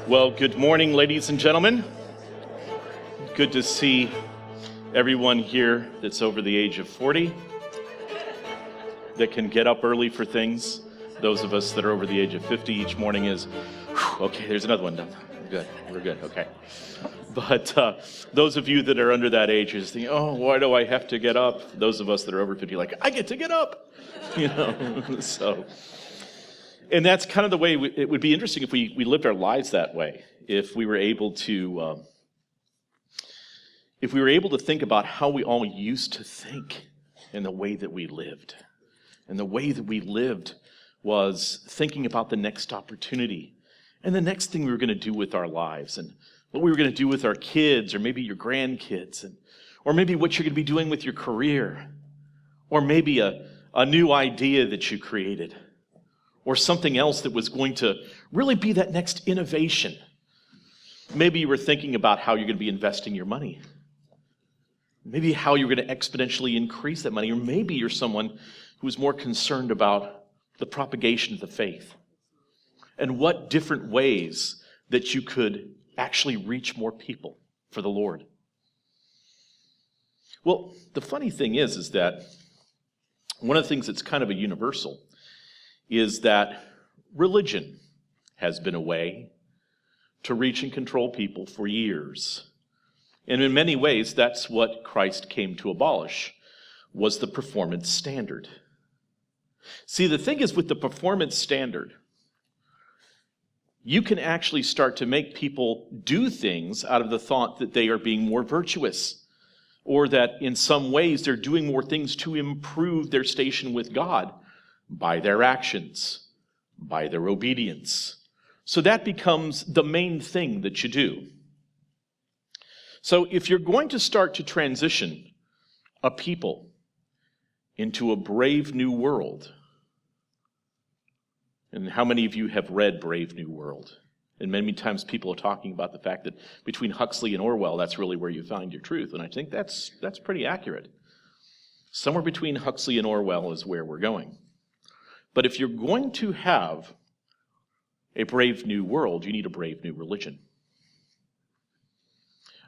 Well, good morning, ladies and gentlemen. Good to see everyone here that's over the age of 40, that can get up early for things. Those of us that are over the age of 50 each morning is, okay, there's another one done. Good, we're good, okay. But those of you that are under that age is thinking, oh, why do I have to get up? Those of us that are over 50 like, I get to get up, so. And that's kind of the way, it would be interesting if we lived our lives that way, if we were able to think about how we all used to think and the way that we lived. And the way that we lived was thinking about the next opportunity and the next thing we were going to do with our lives and what we were going to do with our kids or maybe your grandkids or maybe what you're going to be doing with your career or maybe a new idea that you created or something else that was going to really be that next innovation. Maybe you were thinking about how you're going to be investing your money. Maybe how you're going to exponentially increase that money. Or maybe you're someone who's more concerned about the propagation of the faith and what different ways that you could actually reach more people for the Lord. Well, the funny thing is that one of the things that's kind of a universal is that religion has been a way to reach and control people for years. And in many ways, that's what Christ came to abolish, was the performance standard. See, the thing is with the performance standard, you can actually start to make people do things out of the thought that they are being more virtuous, or that in some ways they're doing more things to improve their station with God by their actions, by their obedience. So that becomes the main thing that you do. So if you're going to start to transition a people into a brave new world, and how many of you have read Brave New World? And many times people are talking about the fact that between Huxley and Orwell, that's really where you find your truth. And I think that's pretty accurate. Somewhere between Huxley and Orwell is where we're going. But if you're going to have a brave new world, you need a brave new religion.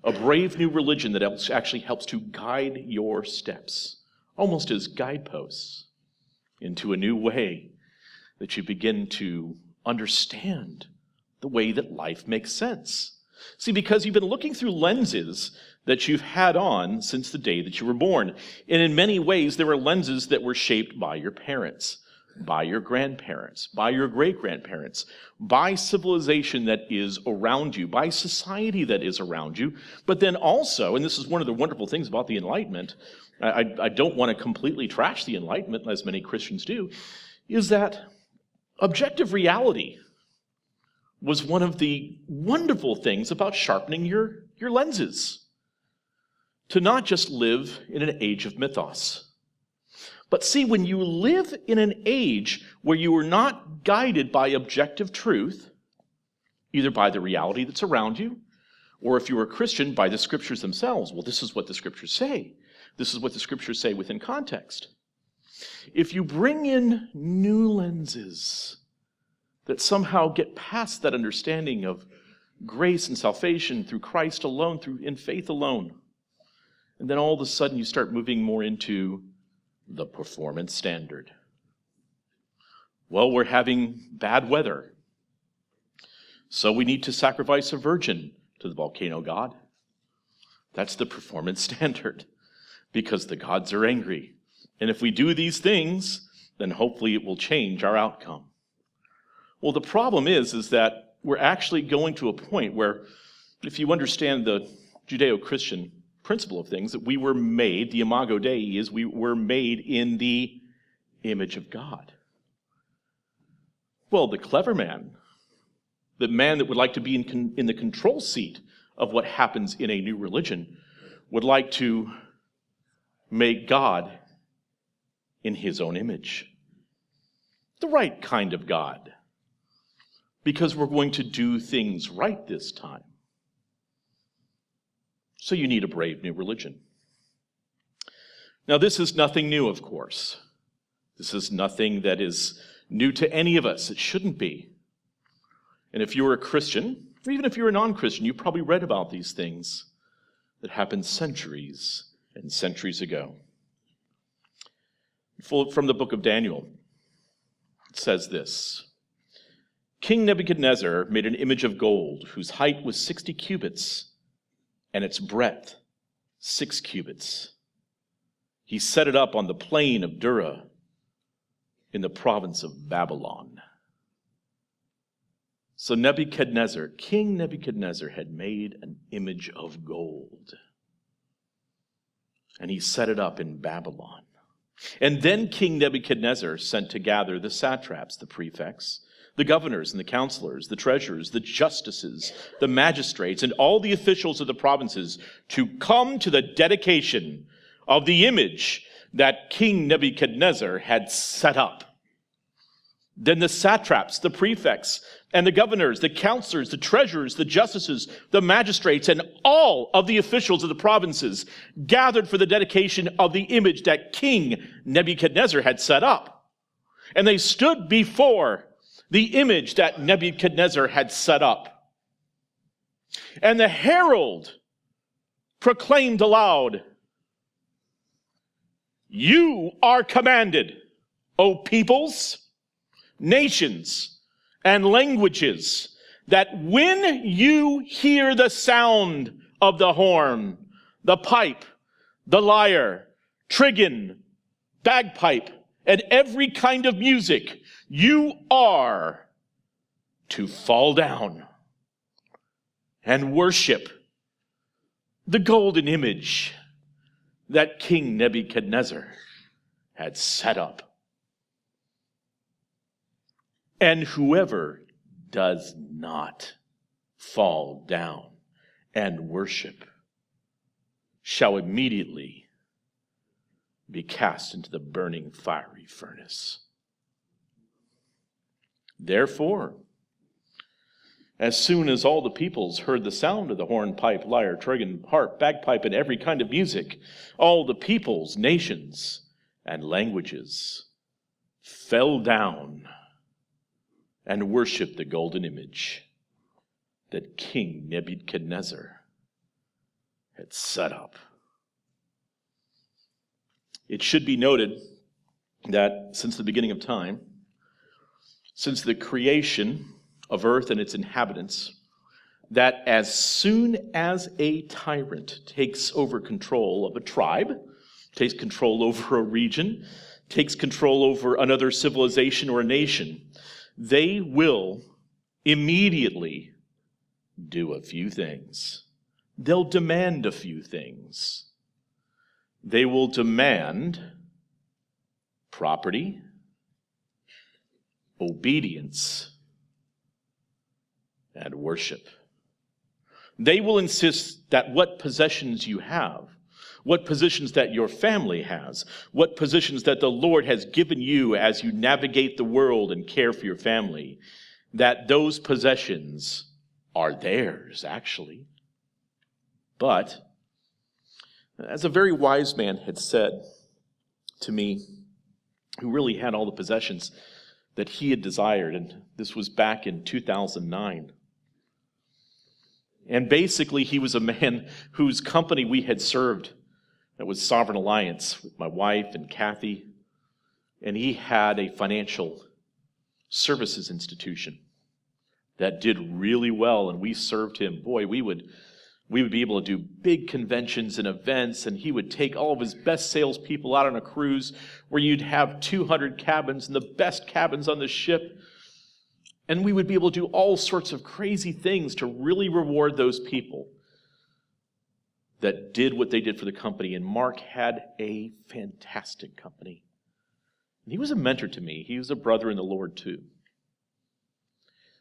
A brave new religion that actually helps to guide your steps, almost as guideposts, into a new way that you begin to understand the way that life makes sense. See, because you've been looking through lenses that you've had on since the day that you were born. And in many ways, there were lenses that were shaped by your parents, by your grandparents, by your great-grandparents, by civilization that is around you, by society that is around you. But then also, and this is one of the wonderful things about the Enlightenment, I don't want to completely trash the Enlightenment, as many Christians do, is that objective reality was one of the wonderful things about sharpening your lenses, to not just live in an age of mythos. But see, when you live in an age where you are not guided by objective truth, either by the reality that's around you, or if you're a Christian, by the scriptures themselves. Well, this is what the scriptures say. This is what the scriptures say within context. If you bring in new lenses that somehow get past that understanding of grace and salvation through Christ alone, in faith alone, and then all of a sudden you start moving more into the performance standard. Well, we're having bad weather, so we need to sacrifice a virgin to the volcano god. That's the performance standard, because the gods are angry. And if we do these things, then hopefully it will change our outcome. Well, the problem is that we're actually going to a point where, if you understand the Judeo-Christian principle of things, that we were made, the imago Dei is we were made in the image of God. Well, the clever man, the man that would like to be in the control seat of what happens in a new religion, would like to make God in his own image. The right kind of God. Because we're going to do things right this time. So you need a brave new religion. Now, this is nothing new, of course. This is nothing that is new to any of us. It shouldn't be. And if you were a Christian Or even if you're a non-Christian, you probably read about these things that happened centuries and centuries ago. From the book of Daniel, it says this: King Nebuchadnezzar made an image of gold whose height was 60 cubits and its breadth 6 cubits. He set it up on the plain of Dura in the province of Babylon. So King Nebuchadnezzar had made an image of gold, and he set it up in Babylon. And then King Nebuchadnezzar sent to gather the satraps, the prefects, the governors and the counselors, the treasurers, the justices, the magistrates, and all the officials of the provinces to come to the dedication of the image that King Nebuchadnezzar had set up. Then the satraps, the prefects, and the governors, the counselors, the treasurers, the justices, the magistrates, and all of the officials of the provinces gathered for the dedication of the image that King Nebuchadnezzar had set up. And they stood before the image that Nebuchadnezzar had set up. And the herald proclaimed aloud, "You are commanded, O peoples, nations, and languages, that when you hear the sound of the horn, the pipe, the lyre, trigon, bagpipe, and every kind of music, you are to fall down and worship the golden image that King Nebuchadnezzar had set up. And whoever does not fall down and worship shall immediately be cast into the burning fiery furnace." Therefore, as soon as all the peoples heard the sound of the horn, pipe, lyre, trigon, harp, bagpipe, and every kind of music, all the peoples, nations, and languages fell down and worshiped the golden image that King Nebuchadnezzar had set up. It should be noted that since the beginning of time, since the creation of earth and its inhabitants, that as soon as a tyrant takes over control of a tribe, takes control over a region, takes control over another civilization or a nation, they will immediately do a few things. They'll demand a few things. They will demand property, obedience, and worship. They will insist that what possessions you have, what positions that your family has, what positions that the Lord has given you as you navigate the world and care for your family, that those possessions are theirs, actually. But, as a very wise man had said to me, who really had all the possessions that he had desired, and this was back in 2009. And basically, he was a man whose company we had served. That was Sovereign Alliance with my wife and Kathy. And he had a financial services institution that did really well, and we served him. Boy, we would be able to do big conventions and events, and he would take all of his best salespeople out on a cruise where you'd have 200 cabins and the best cabins on the ship. And we would be able to do all sorts of crazy things to really reward those people that did what they did for the company. And Mark had a fantastic company. And he was a mentor to me. He was a brother in the Lord too.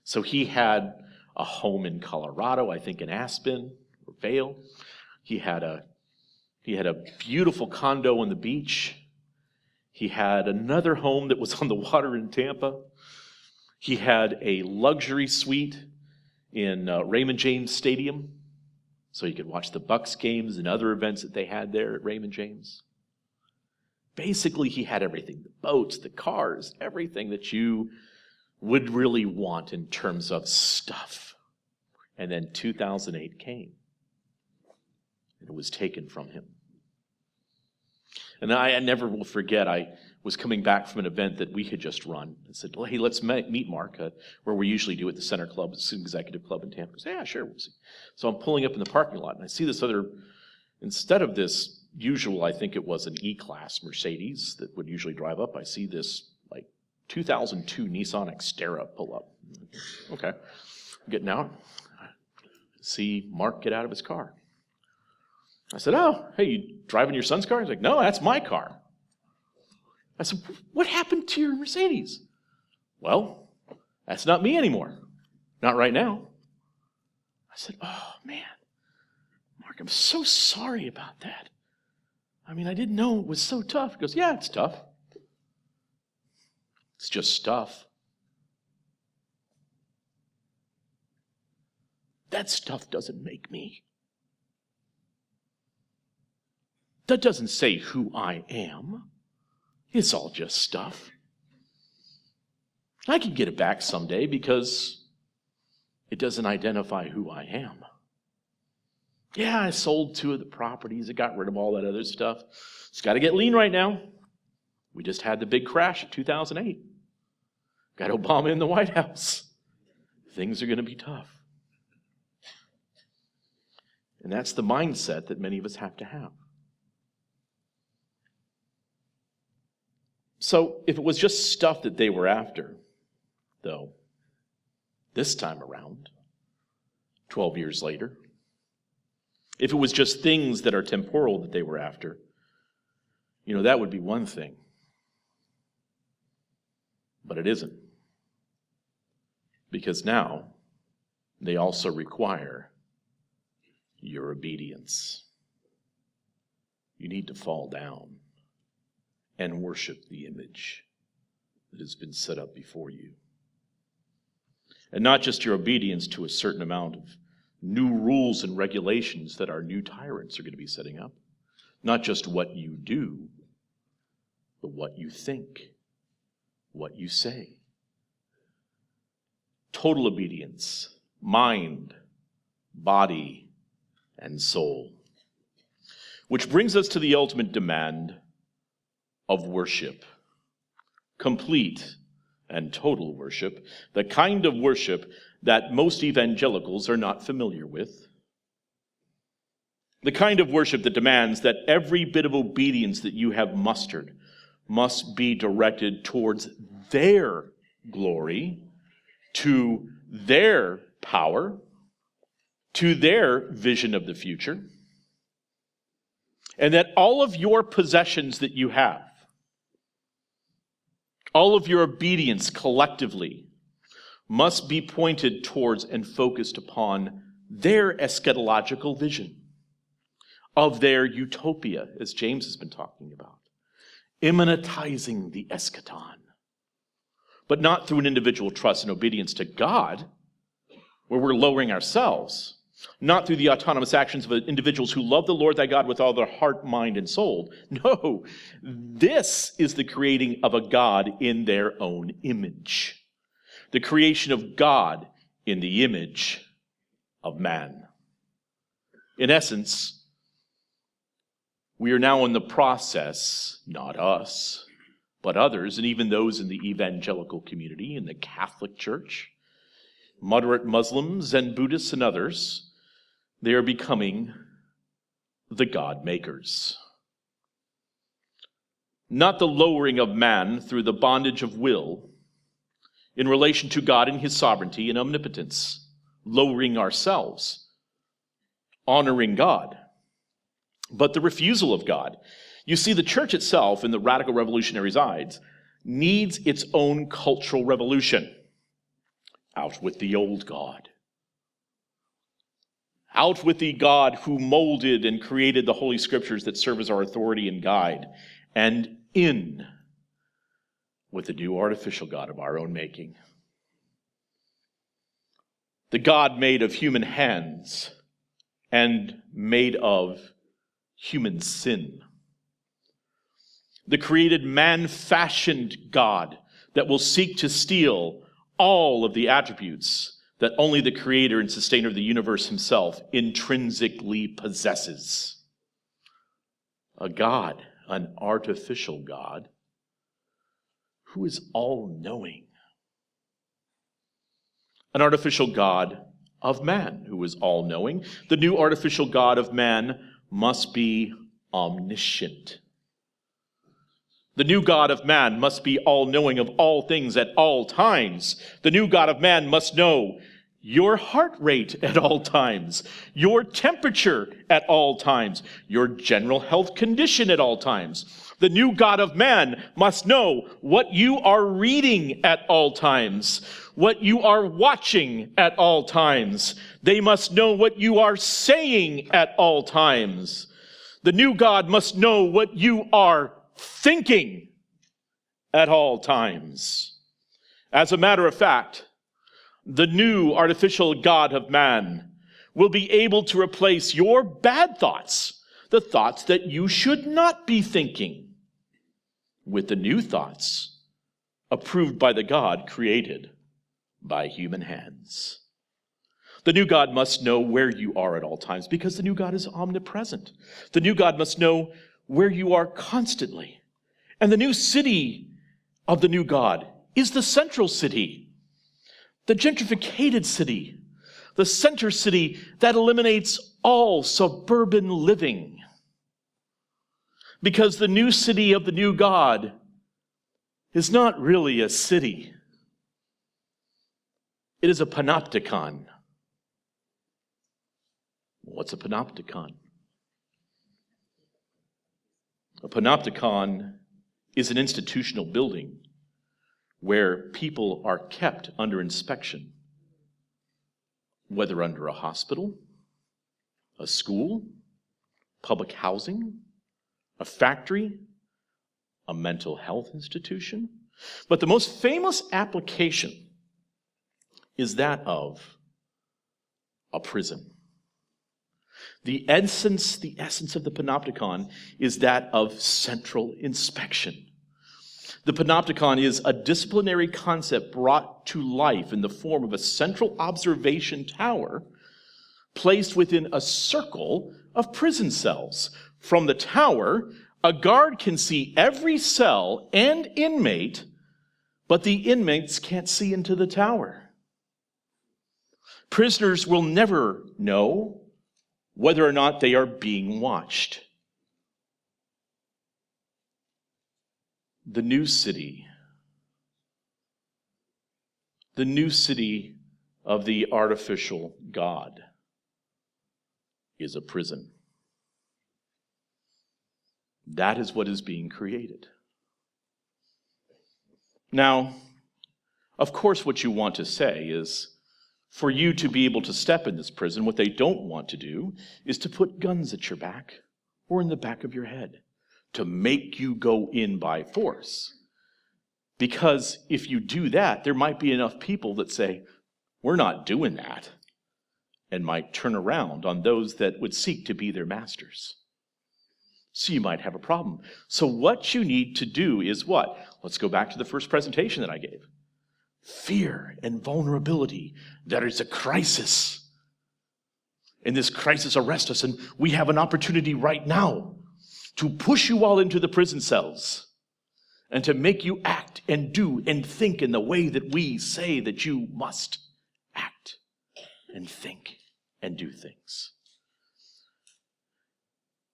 So he had a home in Colorado, I think in Aspen or Vail. He had a beautiful condo on the beach. He had another home that was on the water in Tampa. He had a luxury suite in Raymond James Stadium, so you could watch the Bucks games and other events that they had there at Raymond James. Basically, he had everything: the boats, the cars, everything that you would really want in terms of stuff And then 2008 came, and it was taken from him. And I never will forget, I was coming back from an event that we had just run. I said, well, hey, let's meet Mark, where we usually do at the Center Club, the Executive Club in Tampa. He said, yeah, sure, we'll see. So I'm pulling up in the parking lot, and I see this other, instead of this usual, I think it was an E-Class Mercedes that would usually drive up, I see this, 2002 Nissan Xterra pull up. Okay, I'm getting out. See Mark get out of his car. I said, oh, hey, you driving your son's car? He's like, no, that's my car. I said, what happened to your Mercedes? Well, that's not me anymore. Not right now. I said, oh, man, Mark, I'm so sorry about that. I mean, I didn't know it was so tough. He goes, yeah, it's tough. It's just stuff. That stuff doesn't make me. That doesn't say who I am. It's all just stuff. I can get it back someday because it doesn't identify who I am. Yeah, I sold 2 of the properties. I got rid of all that other stuff. It's got to get lean right now. We just had the big crash of 2008. Got Obama in the White House. Things are going to be tough. And that's the mindset that many of us have to have. So if it was just stuff that they were after, though, this time around, 12 years later, if it was just things that are temporal that they were after, that would be one thing. But it isn't. Because now they also require your obedience. You need to fall down and worship the image that has been set up before you. And not just your obedience to a certain amount of new rules and regulations that our new tyrants are going to be setting up. Not just what you do, but what you think, what you say. Total obedience, mind, body, and soul. Which brings us to the ultimate demand of worship. Complete and total worship, the kind of worship that most evangelicals are not familiar with. The kind of worship that demands that every bit of obedience that you have mustered must be directed towards their glory, to their power, to their vision of the future, and that all of your possessions that you have, all of your obedience collectively, must be pointed towards and focused upon their eschatological vision of their utopia, as James has been talking about, immanentizing the eschaton. But not through an individual trust and obedience to God, where we're lowering ourselves. Not through the autonomous actions of individuals who love the Lord thy God with all their heart, mind, and soul. No, this is the creating of a God in their own image. The creation of God in the image of man. In essence, we are now in the process, not us, but others, and even those in the evangelical community, in the Catholic Church, moderate Muslims and Buddhists and others, they are becoming the God makers. Not the lowering of man through the bondage of will in relation to God and his sovereignty and omnipotence, lowering ourselves, honoring God, but the refusal of God. You see, the church itself, in the radical revolutionaries' eyes, needs its own cultural revolution. Out with the old God. Out with the God who molded and created the Holy Scriptures that serve as our authority and guide. And in with the new artificial God of our own making. The God made of human hands and made of human sin. The created man-fashioned God that will seek to steal all of the attributes that only the creator and sustainer of the universe himself intrinsically possesses. A God, an artificial God, who is all-knowing. An artificial God of man who is all-knowing. The new artificial God of man must be omniscient. The new God of man must be all-knowing of all things at all times. The new God of man must know your heart rate at all times, your temperature at all times, your general health condition at all times. The new God of man must know what you are reading at all times, what you are watching at all times. They must know what you are saying at all times. The new God must know what you are thinking at all times. As a matter of fact, the new artificial God of man will be able to replace your bad thoughts, the thoughts that you should not be thinking, with the new thoughts approved by the God created by human hands. The new God must know where you are at all times because the new God is omnipresent. The new God must know where you are constantly. And the new city of the new God is the central city, the gentrificated city, the center city that eliminates all suburban living. Because the new city of the new God is not really a city. It is a panopticon. What's a panopticon? A panopticon is an institutional building where people are kept under inspection, whether under a hospital, a school, public housing, a factory, a mental health institution. But the most famous application is that of a prison. The essence of the panopticon is that of central inspection. The panopticon is a disciplinary concept brought to life in the form of a central observation tower placed within a circle of prison cells. From the tower, a guard can see every cell and inmate, but the inmates can't see into the tower. Prisoners will never know whether or not they are being watched. The new city of the artificial God is a prison. That is what is being created. Now, of course, what you want to say is, for you to be able to step in this prison, what they don't want to do is to put guns at your back or in the back of your head to make you go in by force. Because if you do that, there might be enough people that say, we're not doing that, and might turn around on those that would seek to be their masters. So you might have a problem. So what you need to do is what? Let's go back to the first presentation that I gave. Fear and vulnerability. That is a crisis. And this crisis arrests us, and we have an opportunity right now to push you all into the prison cells and to make you act and do and think in the way that we say that you must act and think and do things.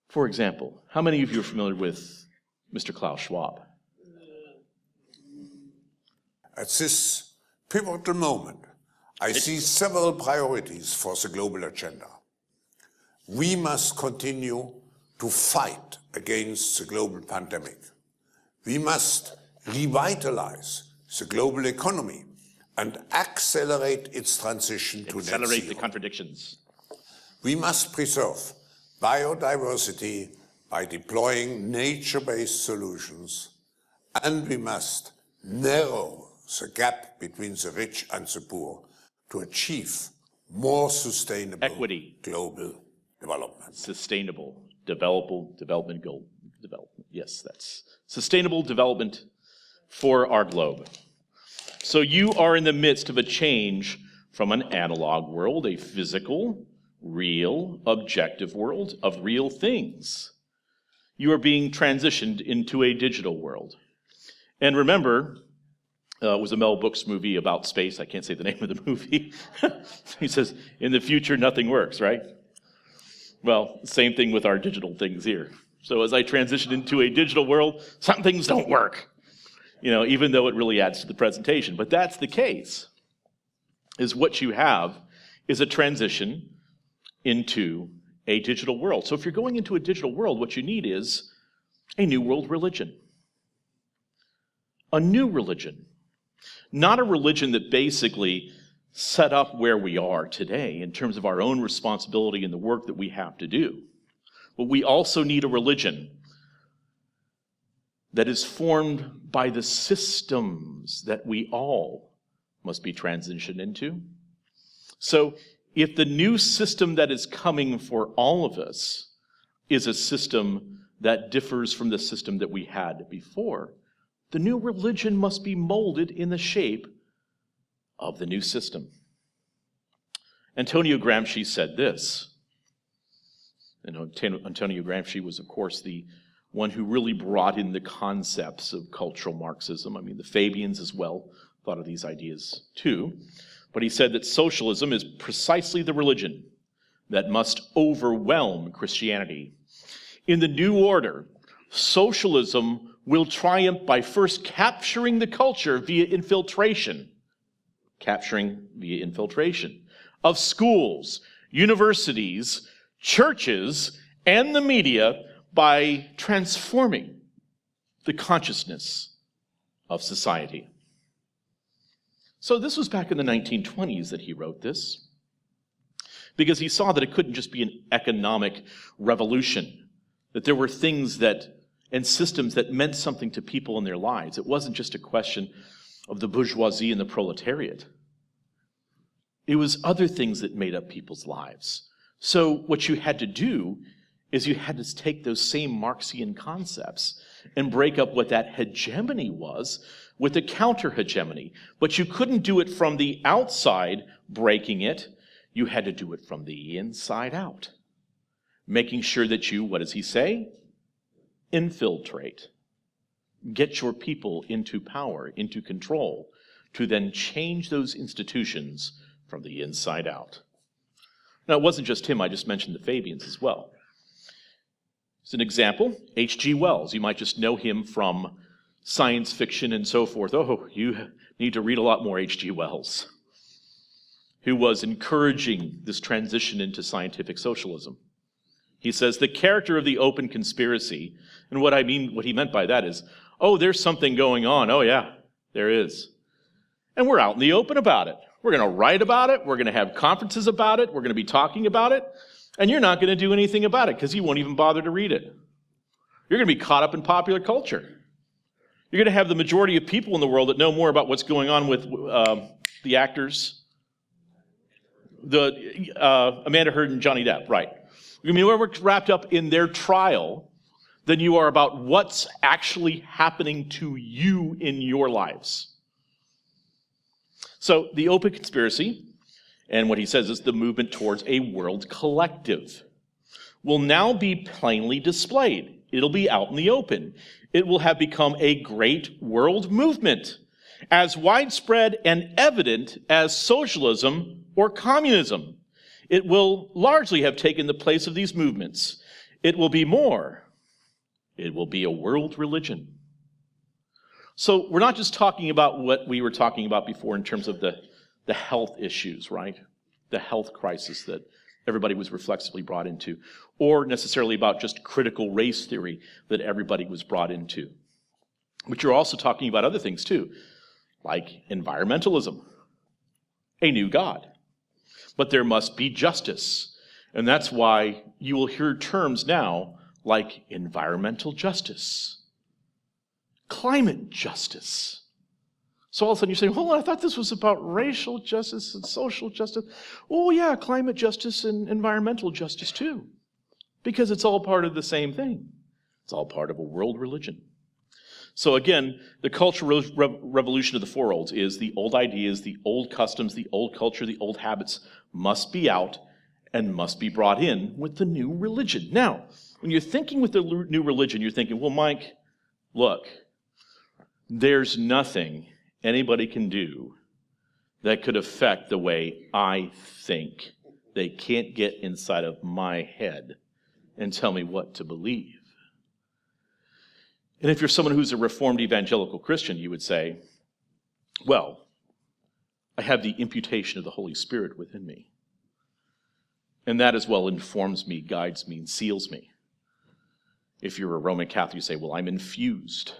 For example, how many of you are familiar with Mr. Klaus Schwab? At this pivotal moment, I see several priorities for the global agenda. We must continue to fight against the global pandemic. We must revitalize the global economy and accelerate its transition to net zero. Accelerate the contradictions. We must preserve biodiversity by deploying nature-based solutions, and we must narrow the gap between the rich and the poor to achieve more sustainable equity, global development. Sustainable development goal. Yes, that's sustainable development for our globe. So you are in the midst of a change from an analog world, a physical, real, objective world of real things. You are being transitioned into a digital world. And remember, it was a Mel Brooks movie about space. I can't say the name of the movie. He says, in the future, nothing works, right? Well, same thing with our digital things here. So as I transition into a digital world, some things don't work, even though it really adds to the presentation. But that's the case, is what you have is a transition into a digital world. So if you're going into a digital world, what you need is a new world religion. A new religion. Not a religion that basically set up where we are today in terms of our own responsibility and the work that we have to do. But we also need a religion that is formed by the systems that we all must be transitioned into. So if the new system that is coming for all of us is a system that differs from the system that we had before, the new religion must be molded in the shape of the new system. Antonio Gramsci said this. And Antonio Gramsci was, of course, the one who really brought in the concepts of cultural Marxism. I mean, the Fabians as well thought of these ideas too. But he said that socialism is precisely the religion that must overwhelm Christianity. In the new order, socialism will triumph by first capturing the culture via infiltration. Capturing via infiltration of schools, universities, churches, and the media by transforming the consciousness of society. So this was back in the 1920s that he wrote this, because he saw that it couldn't just be an economic revolution, that there were things and systems that meant something to people in their lives. It wasn't just a question of the bourgeoisie and the proletariat. It was other things that made up people's lives. So what you had to do is you had to take those same Marxian concepts and break up what that hegemony was with a counter-hegemony. But you couldn't do it from the outside, breaking it. You had to do it from the inside out, making sure that you, what does he say? Infiltrate. Get your people into power, into control, to then change those institutions from the inside out. Now, it wasn't just him. I just mentioned the Fabians as well. As an example, H.G. Wells. You might just know him from science fiction and so forth. Oh, you need to read a lot more H.G. Wells, who was encouraging this transition into scientific socialism. He says, the character of the open conspiracy, and what he meant by that is, there's something going on. Oh yeah, there is. And we're out in the open about it. We're going to write about it. We're going to have conferences about it. We're going to be talking about it. And you're not going to do anything about it because you won't even bother to read it. You're going to be caught up in popular culture. You're going to have the majority of people in the world that know more about what's going on with the actors. Amanda Heard and Johnny Depp, right. You're going to be more wrapped up in their trial than you are about what's actually happening to you in your lives. So the open conspiracy, and what he says is the movement towards a world collective, will now be plainly displayed. It'll be out in the open. It will have become a great world movement, as widespread and evident as socialism or communism. It will largely have taken the place of these movements. It will be more. It will be a world religion. So we're not just talking about what we were talking about before in terms of the health issues, right? The health crisis that everybody was reflexively brought into, or necessarily about just critical race theory that everybody was brought into. But you're also talking about other things too, like environmentalism, a new God. But there must be justice. And that's why you will hear terms now like environmental justice, climate justice. So all of a sudden you say, hold on, I thought this was about racial justice and social justice. Oh yeah, climate justice and environmental justice too. Because it's all part of the same thing. It's all part of a world religion. So again, the cultural revolution of the four olds is the old ideas, the old customs, the old culture, the old habits must be out and must be brought in with the new religion. Now, when you're thinking with the new religion, you're thinking, well, Mike, look, there's nothing anybody can do that could affect the way I think. They can't get inside of my head and tell me what to believe. And if you're someone who's a Reformed evangelical Christian, you would say, well, I have the imputation of the Holy Spirit within me. And that as well informs me, guides me, and seals me. If you're a Roman Catholic, you say, well, I'm infused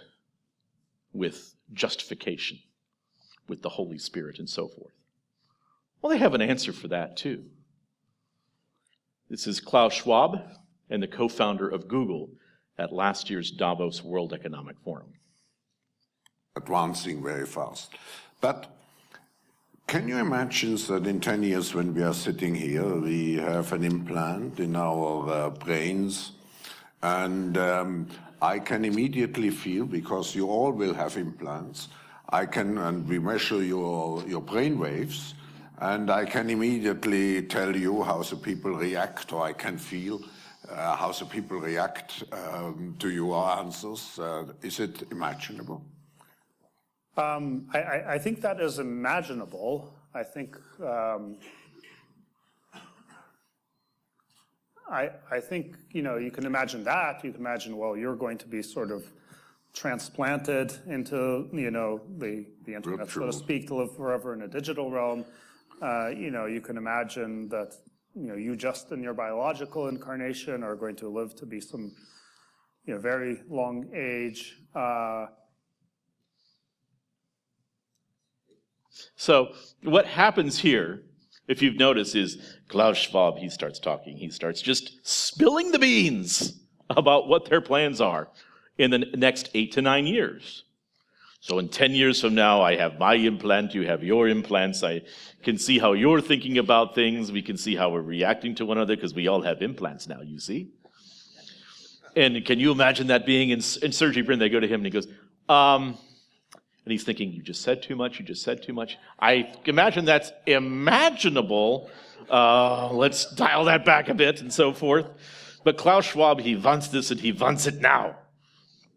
with justification, with the Holy Spirit, and so forth. Well, they have an answer for that, too. This is Klaus Schwab and the co-founder of Google at last year's Davos World Economic Forum. Advancing very fast. But can you imagine that in 10 years when we are sitting here, we have an implant in our brains, and I can immediately feel, because you all will have implants, and we measure your brain waves, and I can immediately tell you how the people react, or I can feel how the people react to your answers. Is it imaginable? I think that is imaginable. I think you can imagine that. You can imagine, well, you're going to be sort of transplanted into the internet, so to speak, to live forever in a digital realm. You can imagine that you just in your biological incarnation are going to live to be some very long age. So what happens here, if you've noticed, is Klaus Schwab, he starts talking. He starts just spilling the beans about what their plans are in the next 8 to 9 years. So in 10 years from now, I have my implant, you have your implants. I can see how you're thinking about things. We can see how we're reacting to one another because we all have implants now, you see. And can you imagine that being in Sergey Brin? They go to him and he goes, and he's thinking, you just said too much, you just said too much. I imagine that's imaginable. Let's dial that back a bit and so forth. But Klaus Schwab, he wants this and he wants it now.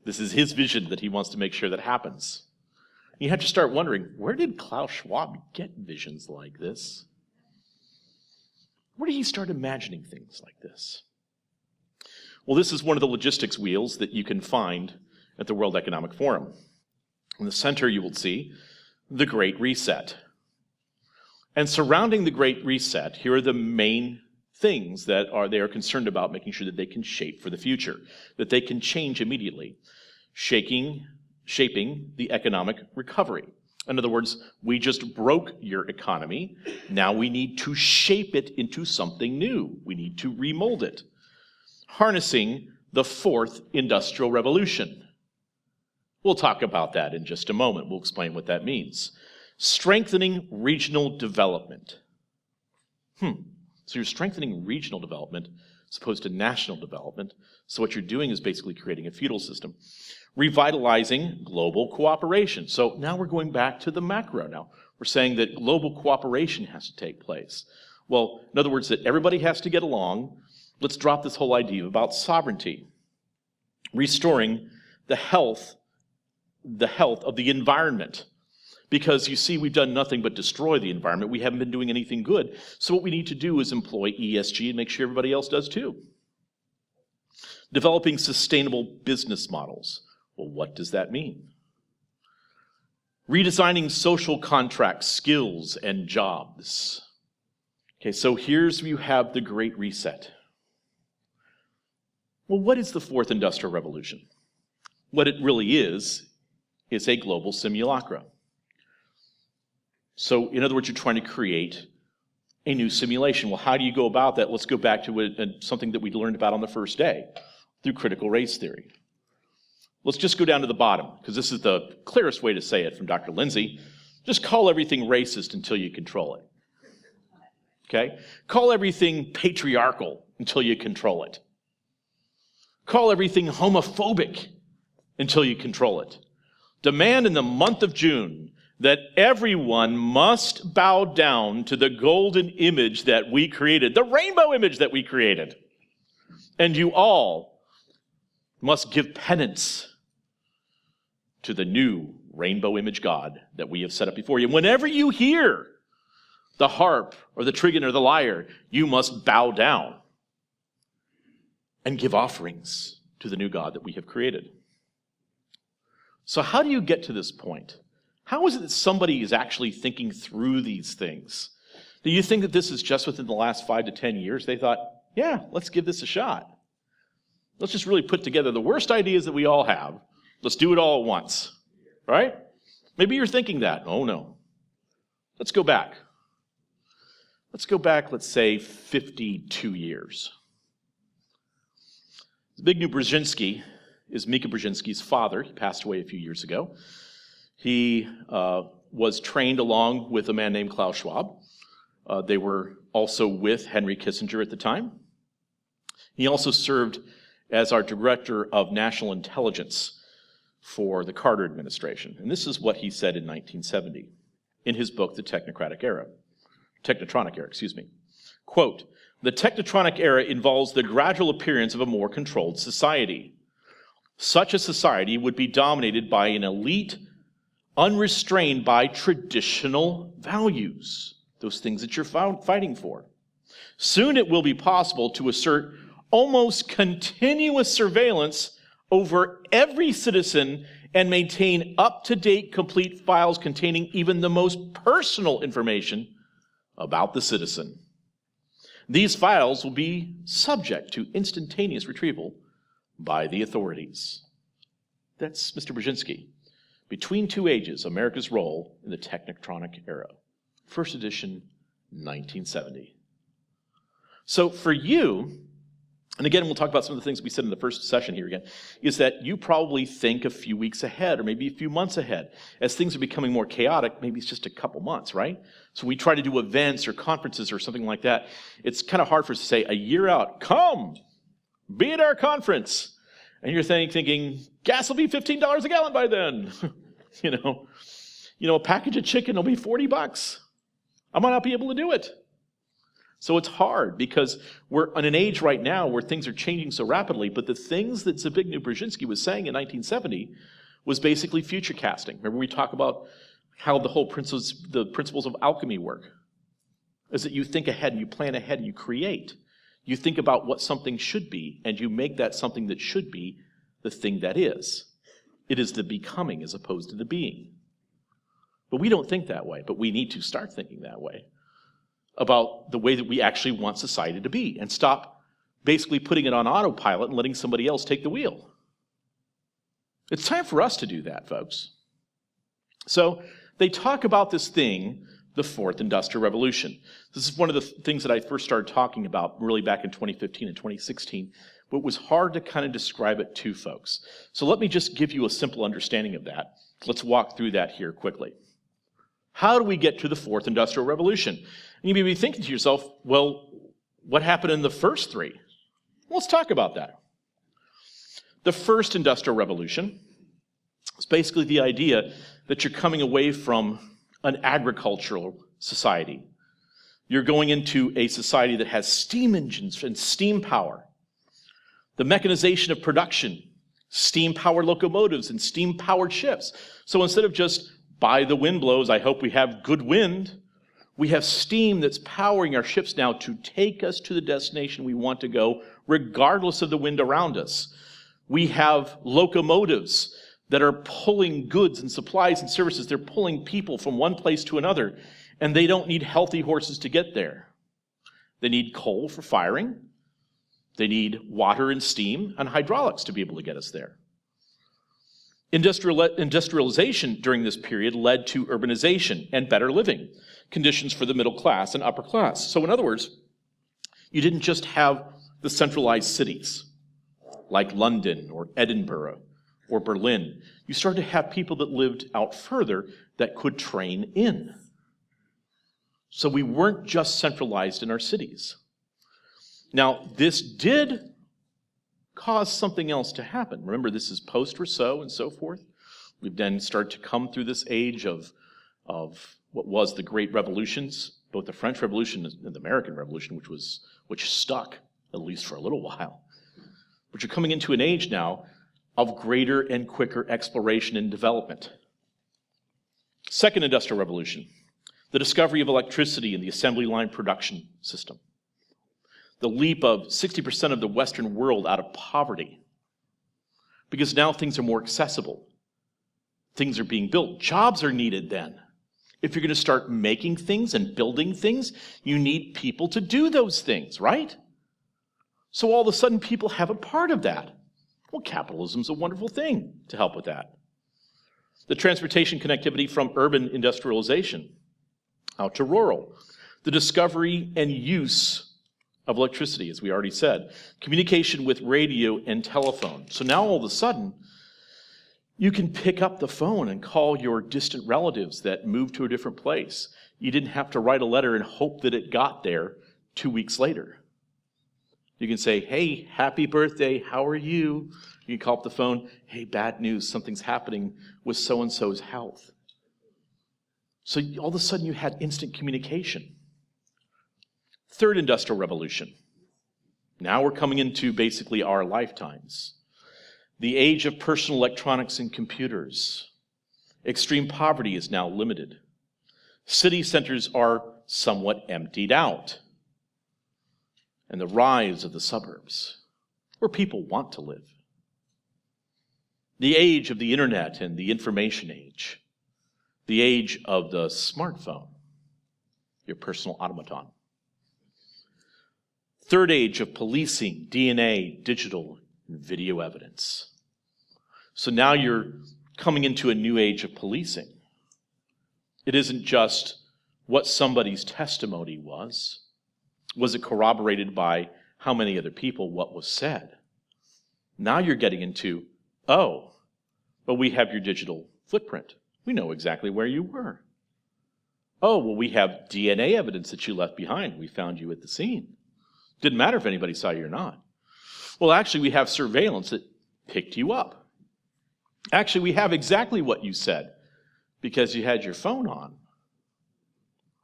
This is his vision that he wants to make sure that happens. You have to start wondering, where did Klaus Schwab get visions like this? Where did he start imagining things like this? Well, this is one of the logistics wheels that you can find at the World Economic Forum. In the center, you will see the Great Reset. And surrounding the Great Reset, here are the main things that they are concerned about, making sure that they can shape for the future, that they can change immediately, shaping the economic recovery. In other words, we just broke your economy. Now we need to shape it into something new. We need to remold it. Harnessing the fourth industrial revolution. We'll talk about that in just a moment. We'll explain what that means. Strengthening regional development. So you're strengthening regional development as opposed to national development. So what you're doing is basically creating a feudal system. Revitalizing global cooperation. So now we're going back to the macro now. We're saying that global cooperation has to take place. Well, in other words, that everybody has to get along. Let's drop this whole idea about sovereignty. Restoring the health of the environment. Because you see, we've done nothing but destroy the environment. We haven't been doing anything good. So what we need to do is employ ESG and make sure everybody else does too. Developing sustainable business models. Well, what does that mean? Redesigning social contracts, skills, and jobs. Okay, so here's where you have the Great Reset. Well, what is the fourth industrial revolution? What it really is a global simulacra. So, in other words, you're trying to create a new simulation. Well, how do you go about that? Let's go back to something that we learned about on the first day, through critical race theory. Let's just go down to the bottom, because this is the clearest way to say it from Dr. Lindsay. Just call everything racist until you control it. Okay? Call everything patriarchal until you control it. Call everything homophobic until you control it. demand in the month of June that everyone must bow down to the golden image that we created, the rainbow image that we created. And you all must give penance to the new rainbow image God that we have set up before you. Whenever you hear the harp or the trigon or the lyre, you must bow down and give offerings to the new God that we have created. So how do you get to this point? How is it that somebody is actually thinking through these things? Do you think that this is just within the last 5 to 10 years? They thought, yeah, let's give this a shot. Let's just really put together the worst ideas that we all have. Let's do it all at once, right? Maybe you're thinking that. Oh, no. Let's go back. Let's say, 52 years. Zbigniew Brzezinski is Mika Brzezinski's father. He passed away a few years ago. He was trained along with a man named Klaus Schwab. They were also with Henry Kissinger at the time. He also served as our director of national intelligence for the Carter administration. And this is what he said in 1970 in his book, The Technotronic Era. Quote, "The technotronic era involves the gradual appearance of a more controlled society. Such a society would be dominated by an elite unrestrained by traditional values, those things that you're fighting for. Soon it will be possible to assert almost continuous surveillance over every citizen and maintain up-to-date complete files containing even the most personal information about the citizen. These files will be subject to instantaneous retrieval by the authorities." That's Mr. Brzezinski. Between Two Ages, America's Role in the Technotronic Era. First edition, 1970. So for you, and again, we'll talk about some of the things we said in the first session here again, is that you probably think a few weeks ahead or maybe a few months ahead. As things are becoming more chaotic, maybe it's just a couple months, right? So we try to do events or conferences or something like that. It's kind of hard for us to say a year out, come, be at our conference. And you're thinking, gas will be $15 a gallon by then. You know, a package of chicken will be $40. I might not be able to do it. So it's hard because we're in an age right now where things are changing so rapidly, but the things that Zbigniew Brzezinski was saying in 1970 was basically future casting. Remember we talk about how the principles of alchemy work, is that you think ahead and you plan ahead and you create. You think about what something should be and you make that something that should be the thing that is. It is the becoming as opposed to the being. But we don't think that way, but we need to start thinking that way about the way that we actually want society to be and stop basically putting it on autopilot and letting somebody else take the wheel. It's time for us to do that, folks. So they talk about this thing, the Fourth Industrial Revolution. This is one of the things that I first started talking about really back in 2015 and 2016, but it was hard to kind of describe it to folks. So let me just give you a simple understanding of that. Let's walk through that here quickly. How do we get to the Fourth Industrial Revolution? And you may be thinking to yourself, well, what happened in the first three? Well, let's talk about that. The first Industrial Revolution is basically the idea that you're coming away from an agricultural society. You're going into a society that has steam engines and steam power. The mechanization of production, steam-powered locomotives and steam-powered ships. So instead of just by the wind blows, I hope we have good wind, we have steam that's powering our ships now to take us to the destination we want to go, regardless of the wind around us. We have locomotives that are pulling goods and supplies and services. They're pulling people from one place to another, and they don't need healthy horses to get there. They need coal for firing. They need water and steam and hydraulics to be able to get us there. Industrialization during this period led to urbanization and better living conditions for the middle class and upper class. So in other words, you didn't just have the centralized cities like London or Edinburgh or Berlin. You started to have people that lived out further that could train in. So we weren't just centralized in our cities. Now, this did cause something else to happen. Remember, this is post-Rousseau and so forth. We've then started to come through this age of what was the Great Revolutions, both the French Revolution and the American Revolution, which stuck, at least for a little while. But you're coming into an age now of greater and quicker exploration and development. Second Industrial Revolution, the discovery of electricity and the assembly line production system. The leap of 60% of the Western world out of poverty. Because now things are more accessible. Things are being built. Jobs are needed then. If you're going to start making things and building things, you need people to do those things, right? So all of a sudden people have a part of that. Well, capitalism's a wonderful thing to help with that. The transportation connectivity from urban industrialization out to rural. The discovery and use of electricity, as we already said. Communication with radio and telephone. So now all of a sudden, you can pick up the phone and call your distant relatives that moved to a different place. You didn't have to write a letter and hope that it got there 2 weeks later. You can say, hey, happy birthday, how are you? You can call up the phone, hey, bad news, something's happening with so-and-so's health. So all of a sudden you had instant communication. Third Industrial Revolution. Now we're coming into basically our lifetimes. The age of personal electronics and computers. Extreme poverty is now limited. City centers are somewhat emptied out. And the rise of the suburbs, where people want to live. The age of the internet and the information age. The age of the smartphone, your personal automaton. Third age of policing, DNA, digital, and video evidence. So now you're coming into a new age of policing. It isn't just what somebody's testimony was. Was it corroborated by how many other people, what was said? Now you're getting into, oh, well, we have your digital footprint. We know exactly where you were. Oh, well, we have DNA evidence that you left behind. We found you at the scene. Didn't matter if anybody saw you or not. Well, actually, we have surveillance that picked you up. Actually, we have exactly what you said because you had your phone on.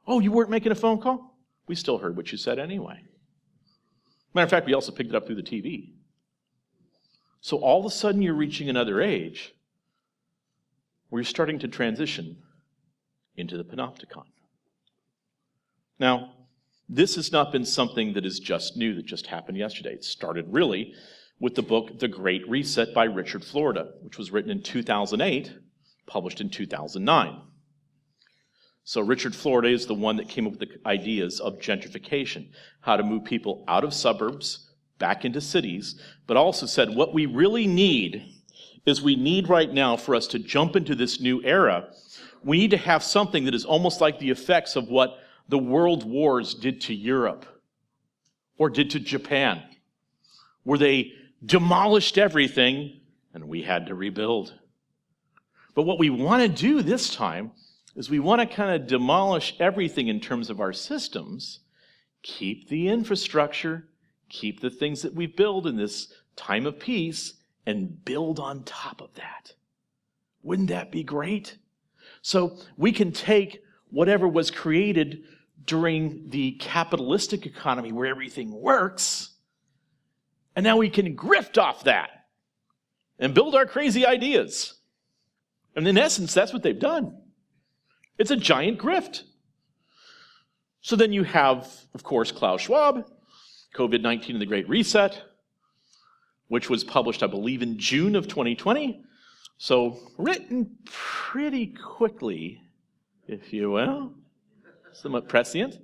Oh, you weren't making a phone call? We still heard what you said anyway. Matter of fact, we also picked it up through the TV. So all of a sudden you're reaching another age where you're starting to transition into the panopticon. Now, this has not been something that is just new, that just happened yesterday. It started really with the book The Great Reset by Richard Florida, which was written in 2008, published in 2009. So Richard Florida is the one that came up with the ideas of gentrification, how to move people out of suburbs, back into cities, but also said what we really need is we need right now for us to jump into this new era, we need to have something that is almost like the effects of what the world wars did to Europe or did to Japan, where they demolished everything and we had to rebuild. But what we want to do this time is we want to kind of demolish everything in terms of our systems, keep the infrastructure, keep the things that we build in this time of peace, and build on top of that. Wouldn't that be great? So we can take whatever was created during the capitalistic economy where everything works, and now we can grift off that and build our crazy ideas. And in essence, that's what they've done. It's a giant grift. So then you have, of course, Klaus Schwab, COVID-19 and the Great Reset, which was published, I believe, in June of 2020. So written pretty quickly, if you will, somewhat prescient.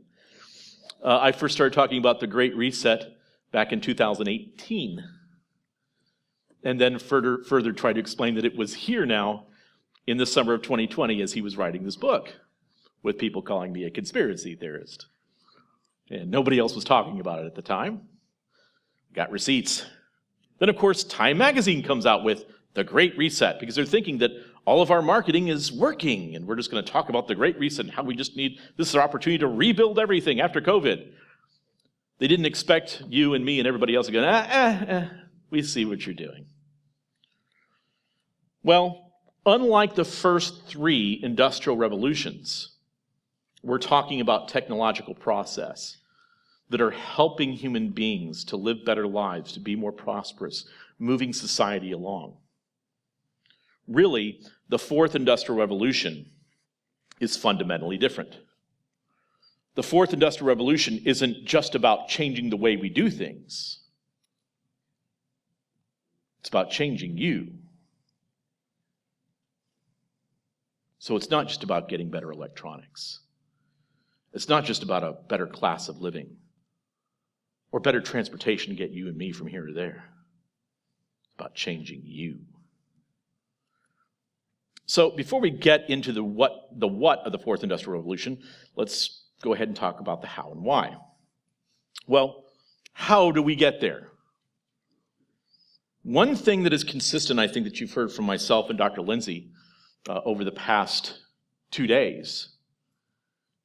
I first started talking about the Great Reset back in 2018. And then further tried to explain that it was here now in the summer of 2020 as he was writing this book, with people calling me a conspiracy theorist. And nobody else was talking about it at the time. Got receipts. Then, of course, Time Magazine comes out with The Great Reset, because they're thinking that all of our marketing is working, and we're just going to talk about the Great Reset and how we just need, this is our opportunity to rebuild everything after COVID. They didn't expect you and me and everybody else to go, we see what you're doing. Well, Unlike the first three industrial revolutions, we're talking about technological process that are helping human beings to live better lives, to be more prosperous, moving society along. Really, the fourth industrial revolution is fundamentally different. The fourth industrial revolution isn't just about changing the way we do things. It's about changing you. So it's not just about getting better electronics. It's not just about a better class of living or better transportation to get you and me from here to there. It's about changing you. So before we get into the what of the fourth industrial revolution, let's go ahead and talk about the how and why. Well, how do we get there? One thing that is consistent, I think, that you've heard from myself and Dr. Lindsay over the past 2 days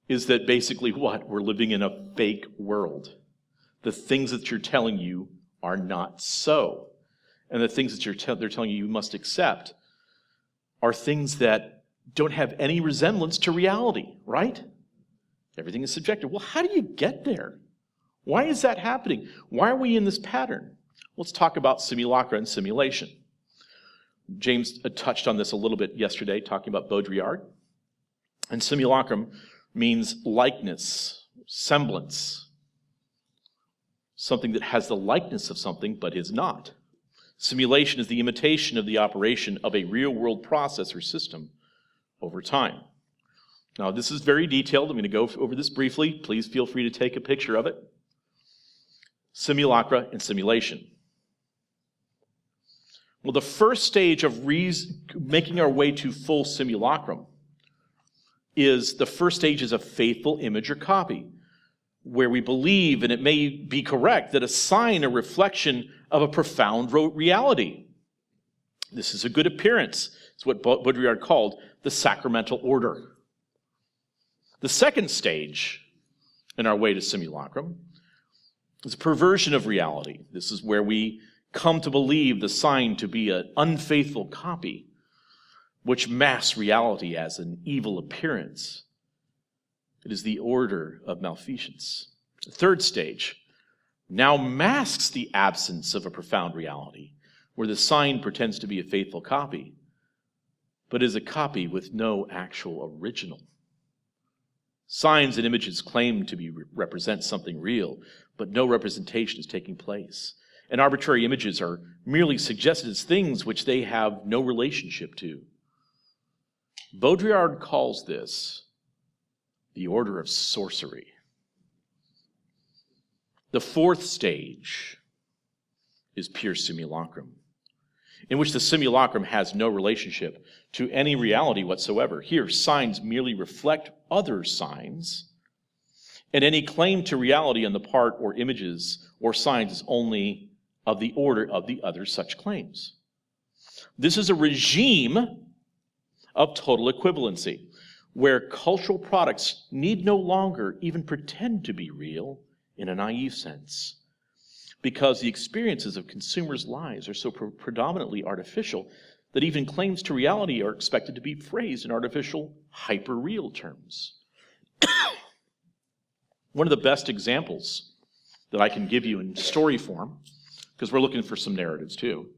is that basically what? We're living in a fake world. The things that you're telling you are not so. And the things that they're telling you must accept are things that don't have any resemblance to reality, right? Everything is subjective. Well, how do you get there? Why is that happening? Why are we in this pattern? Let's talk about simulacra and simulation. James touched on this a little bit yesterday, talking about Baudrillard. And simulacrum means likeness, semblance. Something that has the likeness of something but is not. Simulation is the imitation of the operation of a real-world process or system over time. Now, this is very detailed. I'm going to go over this briefly. Please feel free to take a picture of it. Simulacra and simulation. Well, the first stage of making our way to full simulacrum is the first stage is a faithful image or copy, where we believe, and it may be correct, that a sign, a reflection of a profound reality. This is a good appearance. It's what Baudrillard called the sacramental order. The second stage in our way to simulacrum is a perversion of reality. This is where we come to believe the sign to be an unfaithful copy, which masks reality as an evil appearance. It is the order of malfeasance. The third stage now masks the absence of a profound reality, where the sign pretends to be a faithful copy, but is a copy with no actual original. Signs and images claim to represent something real, but no representation is taking place. And arbitrary images are merely suggested as things which they have no relationship to. Baudrillard calls this the order of sorcery. The fourth stage is pure simulacrum, in which the simulacrum has no relationship to any reality whatsoever. Here, signs merely reflect other signs, and any claim to reality on the part or images or signs is only of the order of the other such claims. This is a regime of total equivalency, where cultural products need no longer even pretend to be real in a naive sense, because the experiences of consumers' lives are so predominantly artificial that even claims to reality are expected to be phrased in artificial, hyperreal terms. One of the best examples that I can give you in story form, because we're looking for some narratives too,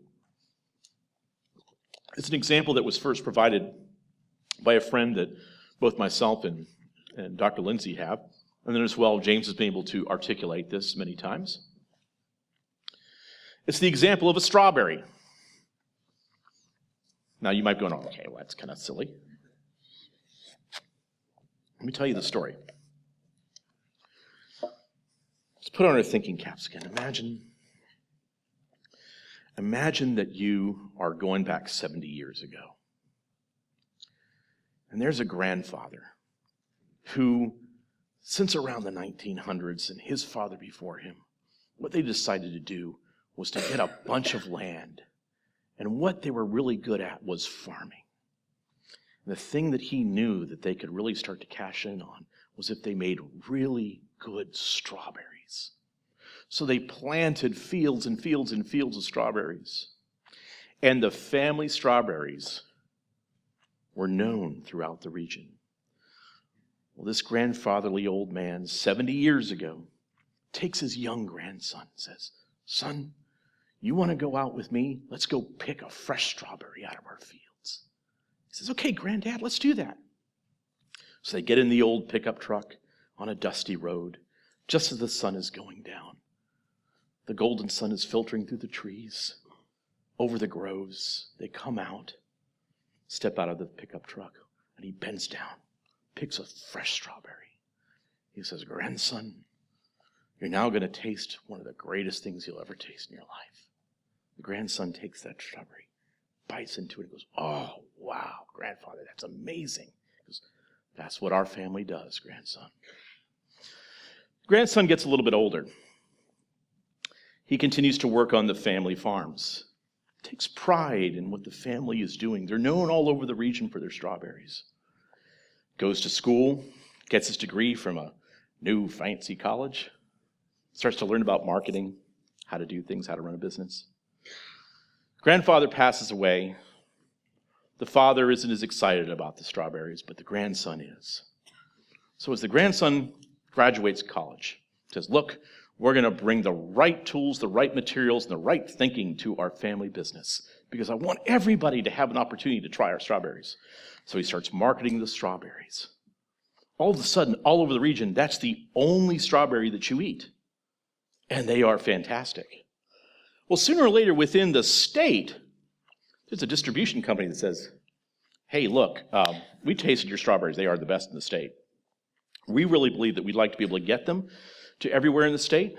it's an example that was first provided by a friend that both myself and Dr. Lindsay have, and then as well, James has been able to articulate this many times. It's the example of a strawberry. Now you might be going, okay, well, that's kind of silly. Let me tell you the story. Let's put on our thinking caps again. Imagine that you are going back 70 years ago. And there's a grandfather who, since around the 1900s and his father before him, what they decided to do was to get a bunch of land. And what they were really good at was farming. And the thing that he knew that they could really start to cash in on was if they made really good strawberries. So they planted fields and fields and fields of strawberries. And the family strawberries were known throughout the region. Well, this grandfatherly old man, 70 years ago, takes his young grandson and says, "Son, you want to go out with me? Let's go pick a fresh strawberry out of our fields." He says, "Okay, Granddad, let's do that." So they get in the old pickup truck on a dusty road, just as the sun is going down. The golden sun is filtering through the trees, over the groves. They come out, step out of the pickup truck, and he bends down, picks a fresh strawberry. He says, "Grandson, you're now going to taste one of the greatest things you'll ever taste in your life." The grandson takes that strawberry, bites into it, and goes, "Oh, wow, grandfather, that's amazing." He goes, "That's what our family does, grandson." The grandson gets a little bit older. He continues to work on the family farms, takes pride in what the family is doing. They're known all over the region for their strawberries. Goes to school, gets his degree from a new fancy college, starts to learn about marketing, how to do things, how to run a business. Grandfather passes away. The father isn't as excited about the strawberries, but the grandson is. So as the grandson graduates college, says, "Look, we're going to bring the right tools, the right materials, and the right thinking to our family business because I want everybody to have an opportunity to try our strawberries." So he starts marketing the strawberries. All of a sudden, all over the region, that's the only strawberry that you eat. And they are fantastic. Well, sooner or later within the state, there's a distribution company that says, "Hey, look, we tasted your strawberries. They are the best in the state. We really believe that we'd like to be able to get them to everywhere in the state.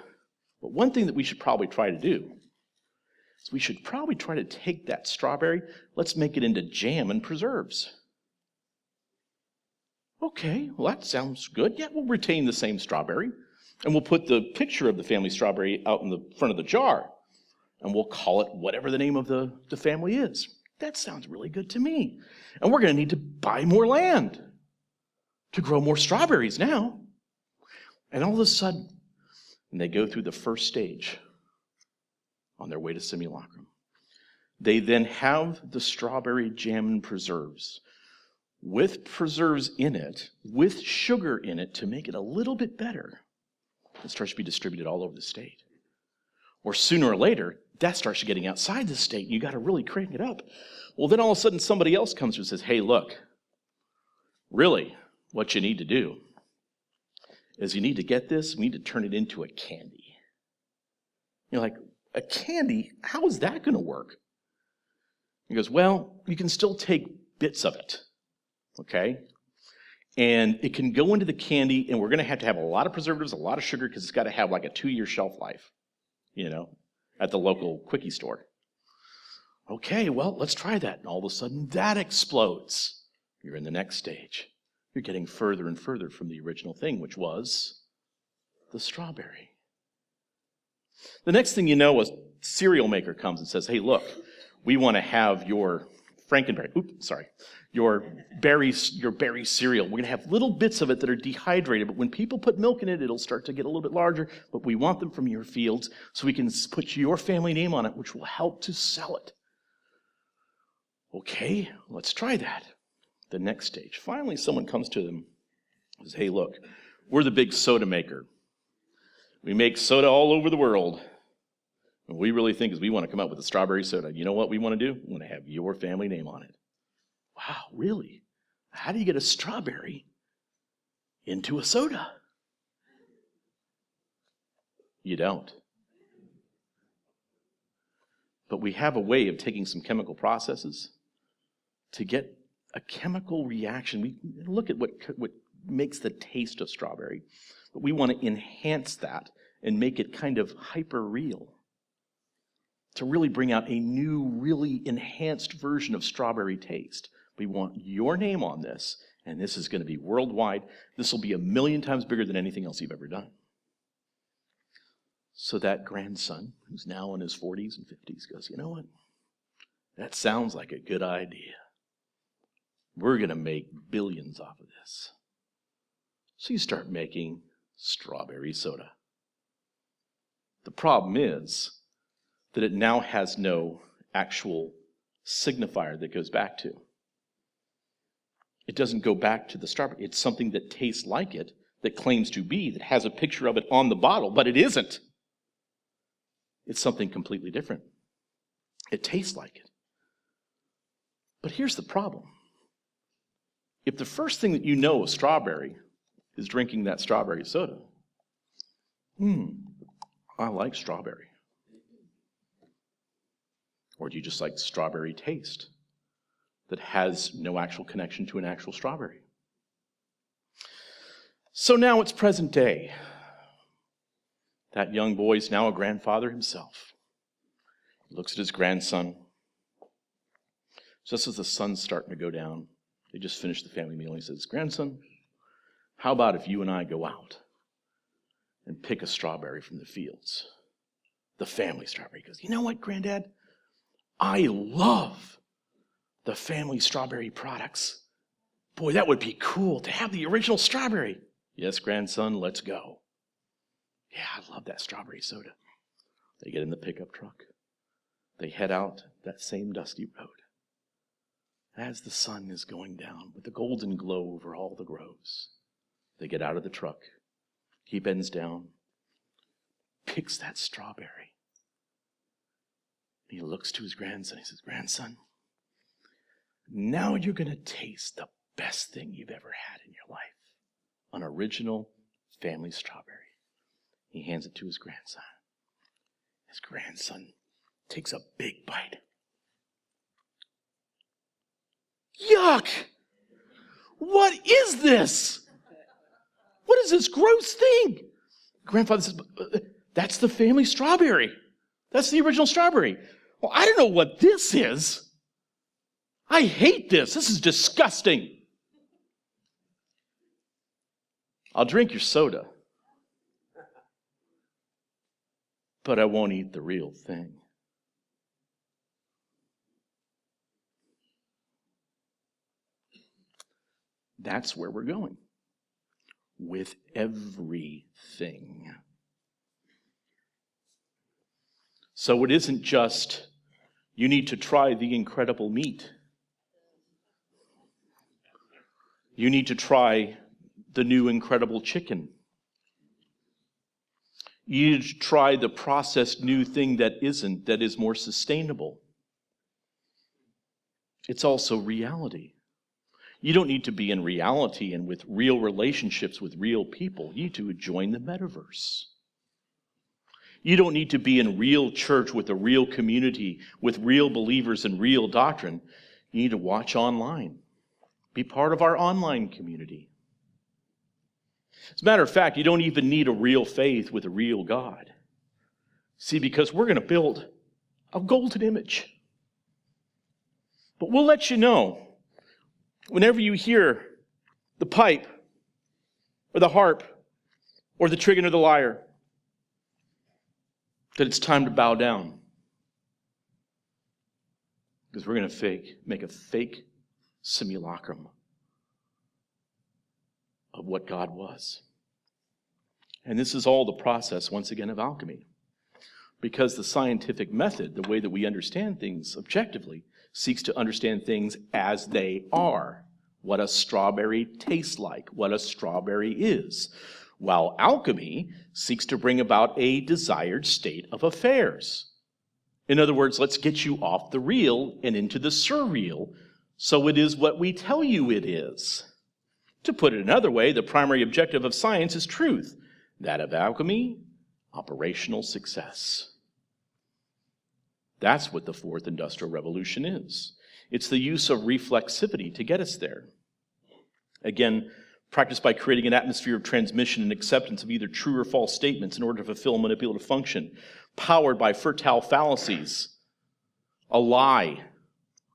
But one thing that we should probably try to do is we should probably try to take that strawberry, let's make it into jam and preserves." Okay, well, that sounds good. Yeah, we'll retain the same strawberry, and we'll put the picture of the family strawberry out in the front of the jar, and we'll call it whatever the name of the family is. That sounds really good to me. And we're going to need to buy more land to grow more strawberries now. And all of a sudden, and they go through the first stage on their way to simulacrum. They then have the strawberry jam and preserves with preserves in it, with sugar in it to make it a little bit better. It starts to be distributed all over the state. Or sooner or later, that starts getting outside the state. You got to really crank it up. Well, then all of a sudden somebody else comes and says, "Hey, look, really what you need to do is you need to get this, we need to turn it into a candy." You're like, "A candy? How is that going to work?" He goes, "Well, you can still take bits of it, okay? And it can go into the candy, and we're going to have a lot of preservatives, a lot of sugar, because it's got to have like a 2-year shelf life, at the local quickie store." Okay, well, let's try that. And all of a sudden, that explodes. You're in the next stage. You're getting further and further from the original thing, which was the strawberry. The next thing you know, a cereal maker comes and says, "Hey, look, we want to have your your berry cereal. We're going to have little bits of it that are dehydrated, but when people put milk in it, it'll start to get a little bit larger, but we want them from your fields so we can put your family name on it, which will help to sell it." Okay, let's try that. The next stage. Finally, someone comes to them and says, "Hey, look, we're the big soda maker. We make soda all over the world. And what we really think is we want to come up with a strawberry soda. You know what we want to do? We want to have your family name on it." Wow, really? How do you get a strawberry into a soda? You don't. But we have a way of taking some chemical processes to get a chemical reaction. We look at what makes the taste of strawberry, but we want to enhance that and make it kind of hyperreal to really bring out a new, really enhanced version of strawberry taste. We want your name on this, and this is going to be worldwide. This will be 1,000,000 times bigger than anything else you've ever done. So that grandson, who's now in his 40s and 50s, goes, "You know what? That sounds like a good idea. We're going to make billions off of this." So you start making strawberry soda. The problem is that it now has no actual signifier that goes back to. It doesn't go back to the strawberry. It's something that tastes like it, that claims to be, that has a picture of it on the bottle, but it isn't. It's something completely different. It tastes like it. But here's the problem. If the first thing that you know of strawberry is drinking that strawberry soda, I like strawberry. Or do you just like strawberry taste that has no actual connection to an actual strawberry? So now it's present day. That young boy's now a grandfather himself. He looks at his grandson. Just as the sun's starting to go down, they just finished the family meal. He says, "Grandson, how about if you and I go out and pick a strawberry from the fields? The family strawberry." He goes, "You know what, Granddad? I love the family strawberry products. Boy, that would be cool to have the original strawberry." "Yes, grandson, let's go." "Yeah, I love that strawberry soda." They get in the pickup truck. They head out that same dusty road. As the sun is going down with the golden glow over all the groves, they get out of the truck. He bends down, picks that strawberry. He looks to his grandson. He says, "Grandson, now you're going to taste the best thing you've ever had in your life. An original family strawberry." He hands it to his grandson. His grandson takes a big bite. "Yuck! What is this? What is this gross thing?" Grandfather says, "That's the family strawberry. That's the original strawberry." "Well, I don't know what this is. I hate this. This is disgusting." "I'll drink your soda, but I won't eat the real thing." That's where we're going with everything. So it isn't just, you need to try the incredible meat. You need to try the new incredible chicken. You need to try the processed new thing that is more sustainable. It's also reality. You don't need to be in reality and with real relationships with real people. You need to join the metaverse. You don't need to be in real church with a real community, with real believers and real doctrine. You need to watch online. Be part of our online community. As a matter of fact, you don't even need a real faith with a real God. See, because we're going to build a golden image. But we'll let you know, whenever you hear the pipe, or the harp, or the trigon or the lyre, that it's time to bow down. Because we're going to make a fake simulacrum of what God was. And this is all the process, once again, of alchemy. Because the scientific method, the way that we understand things objectively, seeks to understand things as they are. What a strawberry tastes like, what a strawberry is. While alchemy seeks to bring about a desired state of affairs. In other words, let's get you off the real and into the surreal, so it is what we tell you it is. To put it another way, the primary objective of science is truth. That of alchemy, operational success. That's what the Fourth Industrial Revolution is. It's the use of reflexivity to get us there. Again, practiced by creating an atmosphere of transmission and acceptance of either true or false statements in order to fulfill a manipulative function, powered by fertile fallacies, a lie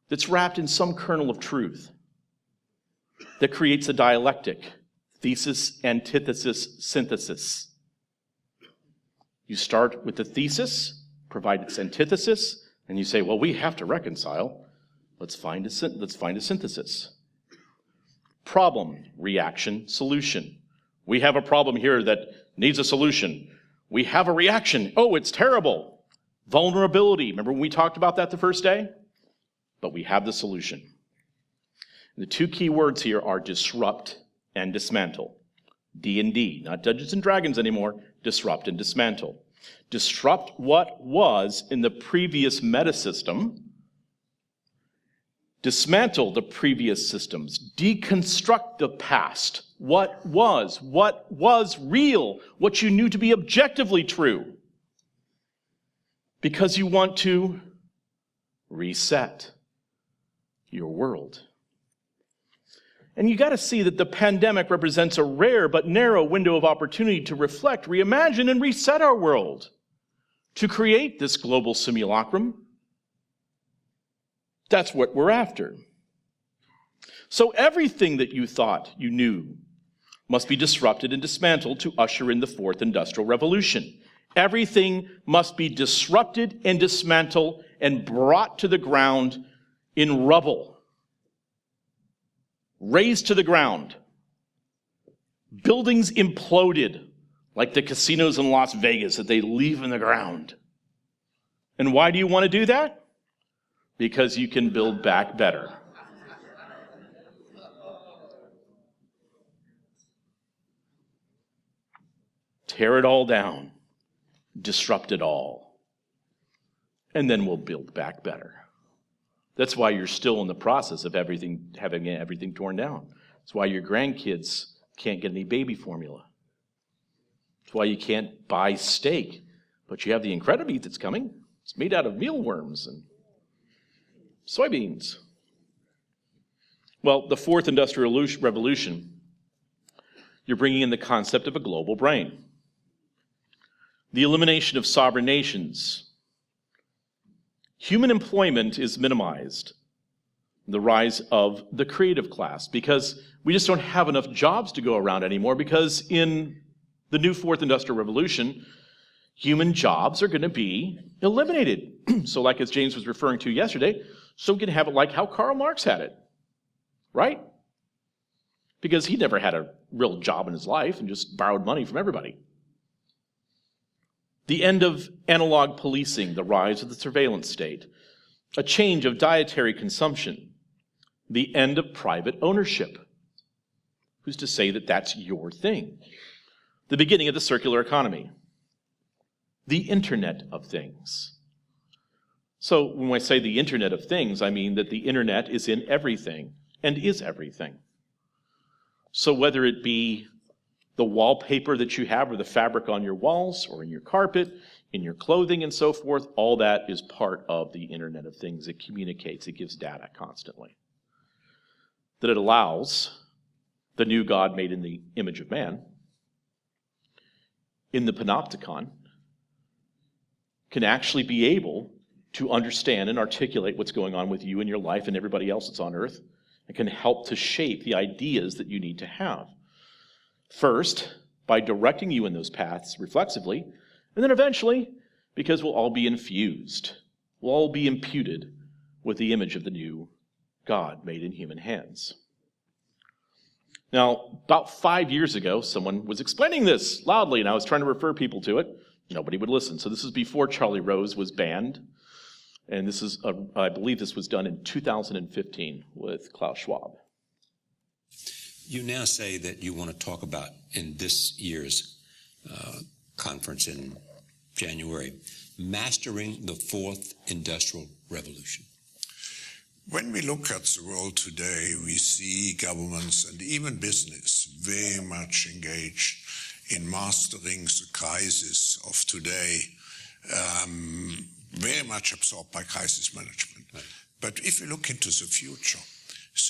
that's wrapped in some kernel of truth, that creates a dialectic, thesis, antithesis, synthesis. You start with the thesis, provide its antithesis, and you say, well, we have to reconcile. Let's find a synthesis. Problem, reaction, solution. We have a problem here that needs a solution. We have a reaction. Oh, it's terrible. Vulnerability. Remember when we talked about that the first day? But we have the solution. The two key words here are disrupt and dismantle. D&D, not Dungeons and Dragons anymore, disrupt and dismantle. Disrupt what was in the previous metasystem, dismantle the previous systems, deconstruct the past, what was real, what you knew to be objectively true, because you want to reset your world. And you got to see that the pandemic represents a rare but narrow window of opportunity to reflect, reimagine, and reset our world, to create this global simulacrum. That's what we're after. So everything that you thought you knew must be disrupted and dismantled to usher in the fourth industrial revolution. Everything must be disrupted and dismantled and brought to the ground in rubble. Razed to the ground. Buildings imploded like the casinos in Las Vegas that they leave in the ground. And why do you want to do that? Because you can build back better. Tear it all down, disrupt it all, and then we'll build back better. That's why you're still in the process of having everything torn down. That's why your grandkids can't get any baby formula. That's why you can't buy steak, but you have the Incredimeat that's coming. It's made out of mealworms and soybeans. Well, the fourth industrial revolution, you're bringing in the concept of a global brain. The elimination of sovereign nations. Human employment is minimized. The rise of the creative class, because we just don't have enough jobs to go around anymore, because in the new fourth industrial revolution, human jobs are going to be eliminated. So like as James was referring to yesterday, so we can have it like how Karl Marx had it, right? Because he never had a real job in his life and just borrowed money from everybody. The end of analog policing, the rise of the surveillance state, a change of dietary consumption, the end of private ownership. Who's to say that that's your thing? The beginning of the circular economy, the Internet of Things. So when I say the Internet of Things, I mean that the Internet is in everything and is everything. So whether it be the wallpaper that you have or the fabric on your walls or in your carpet, in your clothing and so forth, all that is part of the Internet of Things. It communicates, it gives data constantly. That it allows the new God made in the image of man, in the panopticon, can actually be able to understand and articulate what's going on with you and your life and everybody else that's on earth, and can help to shape the ideas that you need to have. First, by directing you in those paths reflexively, and then eventually, because we'll all be infused, we'll all be imputed with the image of the new God made in human hands. Now, about 5 years ago, someone was explaining this loudly, and I was trying to refer people to it. Nobody would listen. So this is before Charlie Rose was banned, and this is, I believe this was done in 2015 with Klaus Schwab. You now say that you want to talk about, in this year's conference in January, mastering the fourth industrial revolution. When we look at the world today, we see governments and even business very much engaged in mastering the crisis of today, very much absorbed by crisis management. Right. But if you look into the future,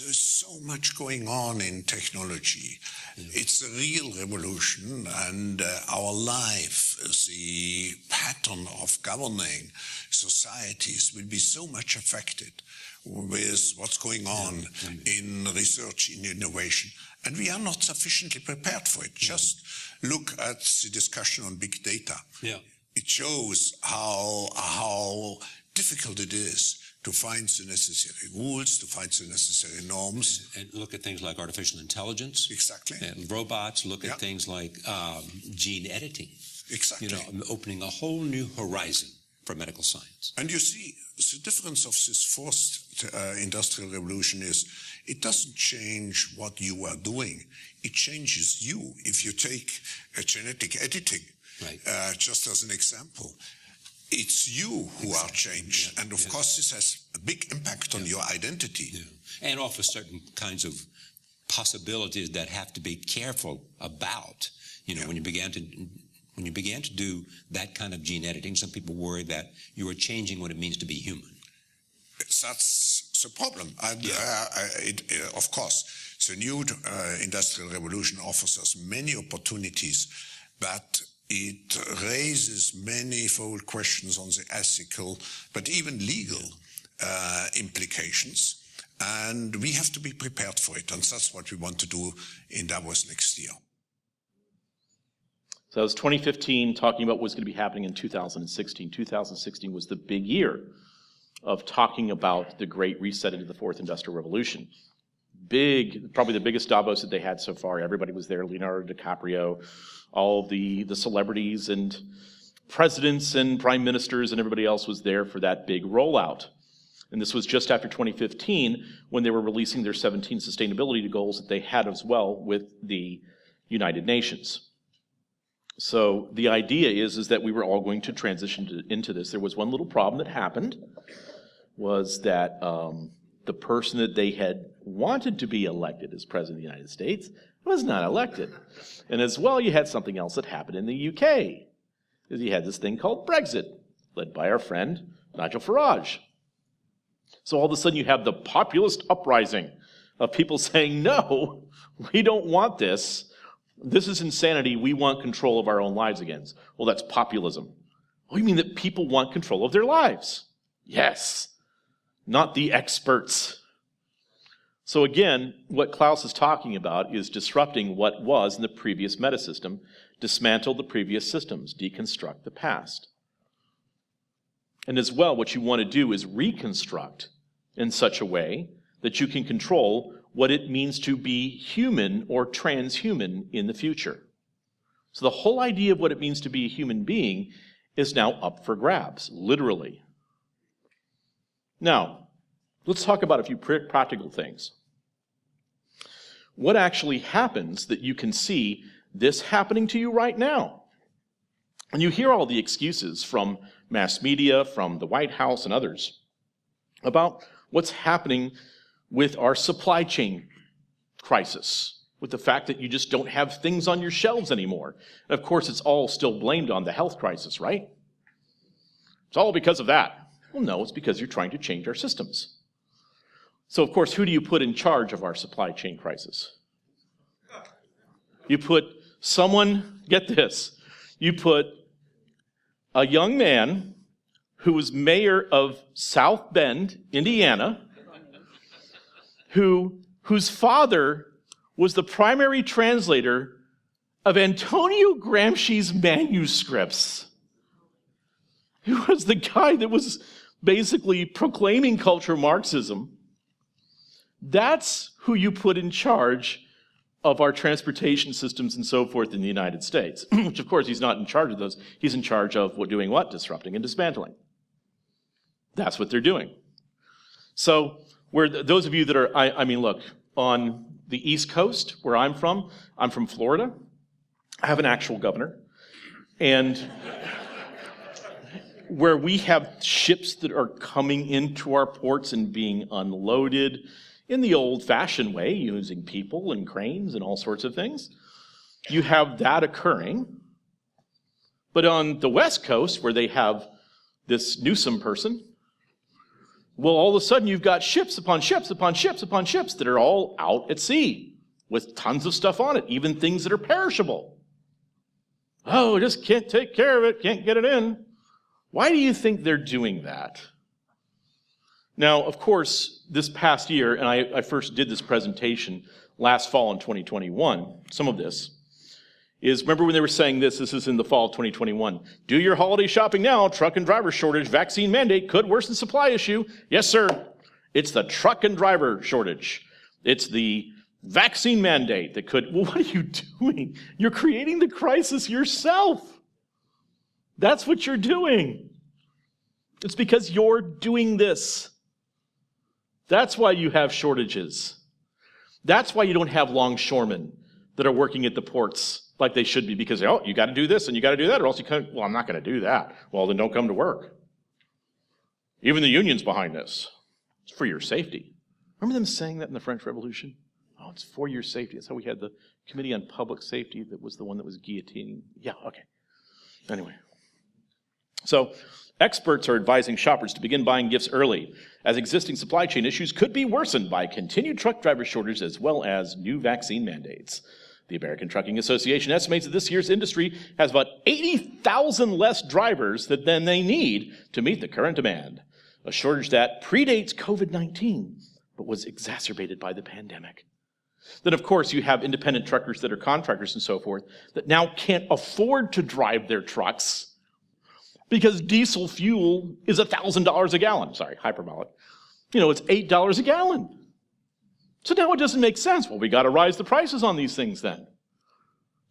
there's so much going on in technology. Yeah. It's a real revolution, and our life, the pattern of governing societies will be so much affected with what's going on in research, in innovation. And we are not sufficiently prepared for it. Just look at the discussion on big data. Yeah. It shows how difficult it is to find the necessary rules, to find the necessary norms. And look at things like artificial intelligence. Exactly. And robots. Look at things like gene editing. Exactly. You know, opening a whole new horizon for medical science. And you see, the difference of this forced industrial revolution is it doesn't change what you are doing. It changes you. If you take genetic editing, Right. Just as an example, it's you who are changed. Yeah, and of course, this has a big impact on your identity. Yeah. And offers certain kinds of possibilities that have to be careful about. You know, when you began to do that kind of gene editing, some people worry that you are changing what it means to be human. That's the problem. And of course, the new industrial revolution offers us many opportunities, but it raises manifold questions on the ethical, but even legal implications. And we have to be prepared for it. And that's what we want to do in Davos next year. So that was 2015, talking about what's going to be happening in 2016. 2016 was the big year of talking about the Great Reset into the Fourth Industrial Revolution. Big, probably the biggest Davos that they had so far. Everybody was there, Leonardo DiCaprio, all of the celebrities and presidents and prime ministers and everybody else was there for that big rollout. And this was just after 2015 when they were releasing their 17 sustainability goals that they had as well with the United Nations. So the idea is that we were all going to transition into this. There was one little problem that happened, was that the person that they had wanted to be elected as President of the United States was not elected. And as well, you had something else that happened in the UK. You had this thing called Brexit, led by our friend Nigel Farage. So all of a sudden you have the populist uprising of people saying, no, we don't want this. This is insanity. We want control of our own lives again. Well, that's populism. Oh, you mean that people want control of their lives? Yes, not the experts. So again, what Klaus is talking about is disrupting what was in the previous metasystem, dismantle the previous systems, deconstruct the past. And as well, what you want to do is reconstruct in such a way that you can control what it means to be human or transhuman in the future. So the whole idea of what it means to be a human being is now up for grabs, literally. Now, let's talk about a few practical things. What actually happens that you can see this happening to you right now? And you hear all the excuses from mass media, from the White House and others about what's happening with our supply chain crisis, with the fact that you just don't have things on your shelves anymore. And of course, it's all still blamed on the health crisis, right? It's all because of that. Well, no, it's because you're trying to change our systems. So, of course, who do you put in charge of our supply chain crisis? You put someone, get this, you put a young man who was mayor of South Bend, Indiana, whose father was the primary translator of Antonio Gramsci's manuscripts. He was the guy that was basically proclaiming cultural Marxism. That's who you put in charge of our transportation systems and so forth in the United States, which of course he's not in charge of those. He's in charge of doing what? Disrupting and dismantling. That's what they're doing. So those of you that are, I mean, look, on the East Coast, where I'm from Florida. I have an actual governor. And where we have ships that are coming into our ports and being unloaded in the old-fashioned way, using people and cranes and all sorts of things, you have that occurring. But on the West Coast, where they have this Newsom person, well, all of a sudden you've got ships upon ships upon ships upon ships that are all out at sea with tons of stuff on it, even things that are perishable. Oh, just can't take care of it, can't get it in. Why do you think they're doing that? Now, of course, this past year, and I first did this presentation last fall in 2021, some of this, is remember when they were saying this is in the fall of 2021, do your holiday shopping now, truck and driver shortage, vaccine mandate could worsen supply issue. Yes, sir, it's the truck and driver shortage. It's the vaccine mandate that could, well, what are you doing? You're creating the crisis yourself. That's what you're doing. It's because you're doing this. That's why you have shortages. That's why you don't have longshoremen that are working at the ports like they should be, because, oh, you got to do this and you got to do that, or else you can't. Well, I'm not going to do that. Well, then don't come to work. Even the union's behind this. It's for your safety. Remember them saying that in the French Revolution? Oh, it's for your safety. That's how we had the Committee on Public Safety that was the one that was guillotining. Yeah, okay. Anyway. So, experts are advising shoppers to begin buying gifts early, as existing supply chain issues could be worsened by continued truck driver shortages as well as new vaccine mandates. The American Trucking Association estimates that this year's industry has about 80,000 less drivers than they need to meet the current demand, a shortage that predates COVID-19, but was exacerbated by the pandemic. Then, of course, you have independent truckers that are contractors and so forth that now can't afford to drive their trucks because diesel fuel is $1,000 a gallon. Sorry, hyperbolic. It's $8 a gallon. So now it doesn't make sense. Well, we got to rise the prices on these things then.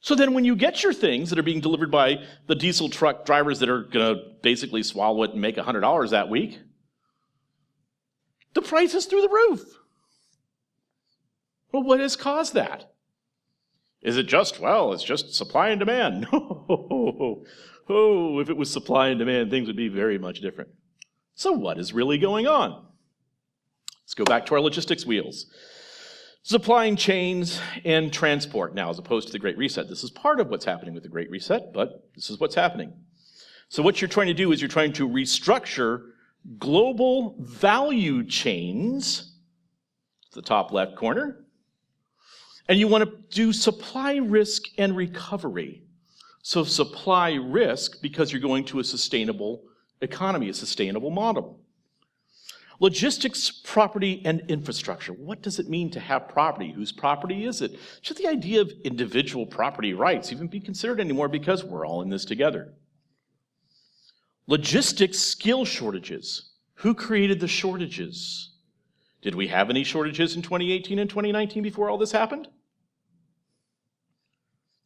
So then when you get your things that are being delivered by the diesel truck drivers that are going to basically swallow it and make $100 that week, the price is through the roof. Well, what has caused that? Is it just, it's just supply and demand? No. Oh, if it was supply and demand, things would be very much different. So what is really going on? Let's go back to our logistics wheels. Supplying chains and transport now, as opposed to the Great Reset. This is part of what's happening with the Great Reset, but this is what's happening. So what you're trying to do is you're trying to restructure global value chains, the top left corner, and you want to do supply risk and recovery. So supply risk because you're going to a sustainable economy, a sustainable model. Logistics, property, and infrastructure. What does it mean to have property? Whose property is it? Should the idea of individual property rights even be considered anymore, because we're all in this together? Logistics skill shortages. Who created the shortages? Did we have any shortages in 2018 and 2019 before all this happened?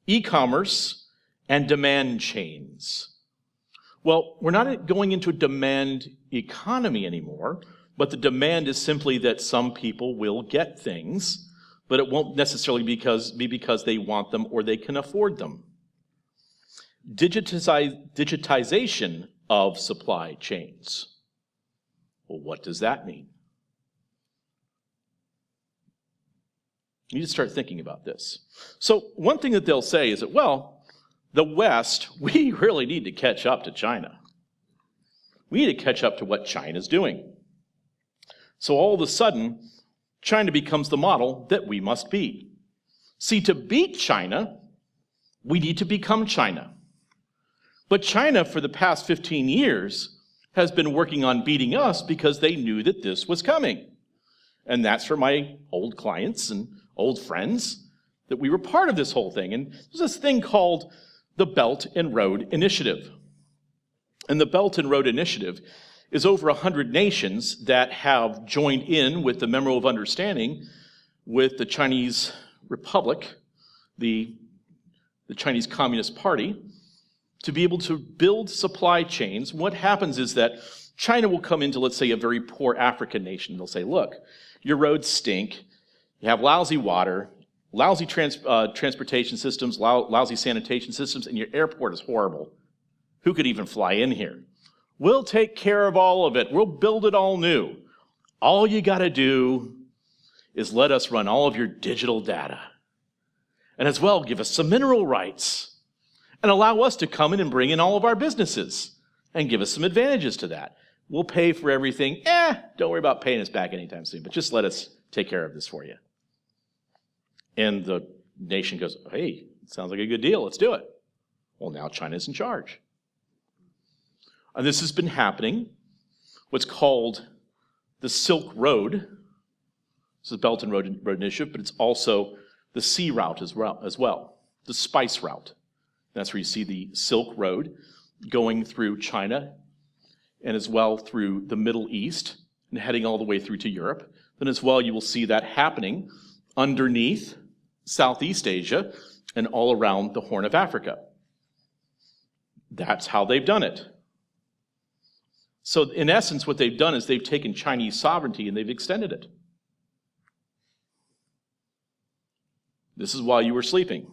E-commerce and demand chains. Well, we're not going into a demand economy anymore, but the demand is simply that some people will get things, but it won't necessarily be because they want them or they can afford them. Digitization of supply chains. Well, what does that mean? You need to start thinking about this. So one thing that they'll say is that, the West, we really need to catch up to China. We need to catch up to what China's doing. So all of a sudden, China becomes the model that we must be. See, to beat China, we need to become China. But China, for the past 15 years, has been working on beating us because they knew that this was coming. And that's for my old clients and old friends, that we were part of this whole thing. And there's this thing called the Belt and Road Initiative. And the Belt and Road Initiative is over 100 nations that have joined in with the Memo of Understanding with the Chinese Republic, the Chinese Communist Party, to be able to build supply chains. What happens is that China will come into, let's say, a very poor African nation. They'll say, look, your roads stink, you have lousy water, lousy transportation systems, lousy sanitation systems, and your airport is horrible. Who could even fly in here? We'll take care of all of it. We'll build it all new. All you got to do is let us run all of your digital data. And as well, give us some mineral rights and allow us to come in and bring in all of our businesses and give us some advantages to that. We'll pay for everything. Don't worry about paying us back anytime soon, but just let us take care of this for you. And the nation goes, hey, sounds like a good deal. Let's do it. Well, now China's in charge. And this has been happening, what's called the Silk Road. This is the Belt and Road Initiative, but it's also the Sea Route as well, the Spice Route. That's where you see the Silk Road going through China and as well through the Middle East and heading all the way through to Europe. Then as well, you will see that happening underneath Southeast Asia and all around the Horn of Africa. That's how they've done it. So in essence, what they've done is they've taken Chinese sovereignty and they've extended it. This is while you were sleeping.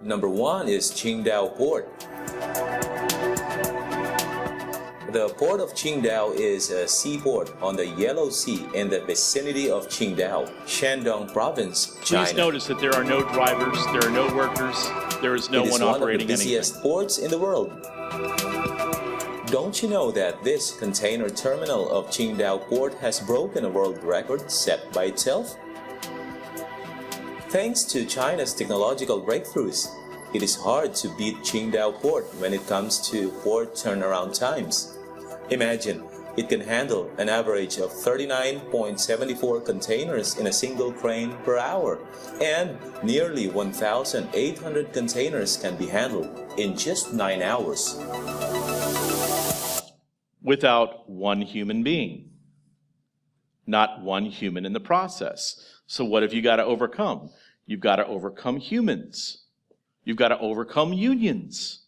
Number 1 is Qingdao Port. The port of Qingdao is a seaport on the Yellow Sea in the vicinity of Qingdao, Shandong Province, China. Please notice that there are no drivers, there are no workers, there is no one operating It is one of the busiest ports in the world. Don't you know that this container terminal of Qingdao Port has broken a world record set by itself? Thanks to China's technological breakthroughs, it is hard to beat Qingdao Port when it comes to port turnaround times. Imagine, it can handle an average of 39.74 containers in a single crane per hour, and nearly 1,800 containers can be handled in just 9 hours. Without one human being. Not one human in the process. So what have you got to overcome? You've got to overcome humans. You've got to overcome unions.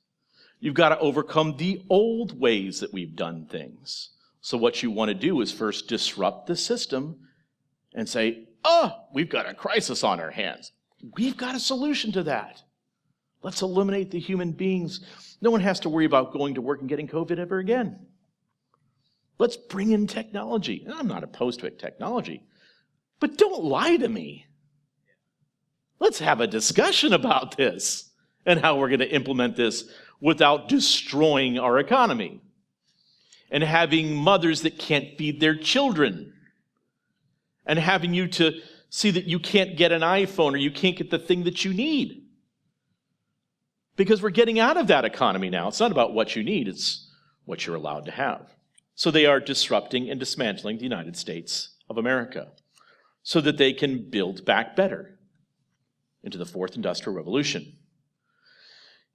You've got to overcome the old ways that we've done things. So what you want to do is first disrupt the system and say, we've got a crisis on our hands. We've got a solution to that. Let's eliminate the human beings. No one has to worry about going to work and getting COVID ever again. Let's bring in technology. And I'm not opposed to technology, but don't lie to me. Let's have a discussion about this and how we're going to implement this without destroying our economy and having mothers that can't feed their children and having you to see that you can't get an iPhone or you can't get the thing that you need. Because we're getting out of that economy now. It's not about what you need, it's what you're allowed to have. So they are disrupting and dismantling the United States of America so that they can build back better into the Fourth Industrial Revolution.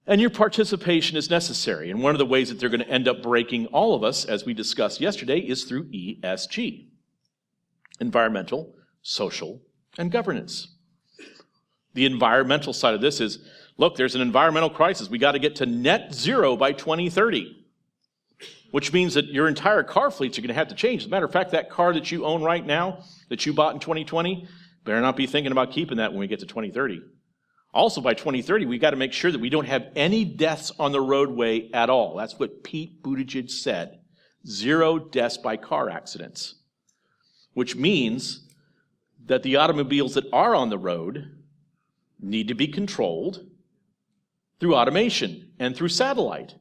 And your participation is necessary. And one of the ways that they're going to end up breaking all of us, as we discussed yesterday, is through ESG. Environmental, social, and governance. The environmental side of this is, look, there's an environmental crisis. We got to get to net zero by 2030, which means that your entire car fleets are going to have to change. As a matter of fact, that car that you own right now, that you bought in 2020, better not be thinking about keeping that when we get to 2030. Also, by 2030, we've got to make sure that we don't have any deaths on the roadway at all. That's what Pete Buttigieg said. 0 deaths by car accidents. Which means that the automobiles that are on the road need to be controlled through automation and through satellite,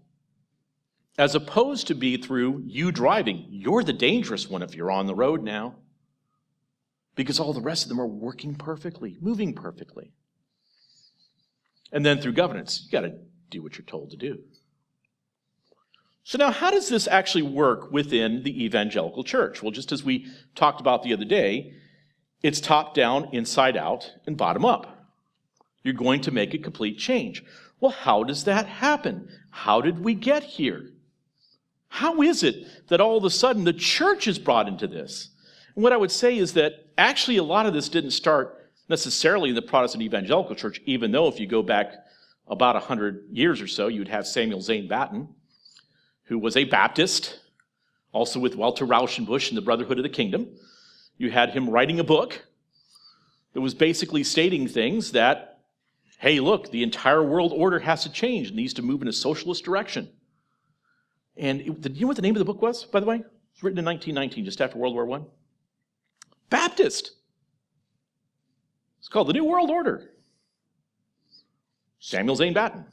as opposed to be through you driving. You're the dangerous one if you're on the road now, because all the rest of them are working perfectly, moving perfectly. And then through governance, you got to do what you're told to do. So now, how does this actually work within the evangelical church? Well, just as we talked about the other day, it's top down, inside out, and bottom up. You're going to make a complete change. Well, how does that happen? How did we get here? How is it that all of a sudden the church is brought into this? And what I would say is that actually a lot of this didn't start necessarily in the Protestant evangelical church, even though if you go back about 100 years or so, you'd have Samuel Zane Batten, who was a Baptist, also with Walter Rauschenbusch and the Brotherhood of the Kingdom. You had him writing a book that was basically stating things that, hey, look, the entire world order has to change and needs to move in a socialist direction. And you know what the name of the book was, by the way? It was written in 1919, just after World War I. Baptist. It's called The New World Order. Samuel Zane Batten.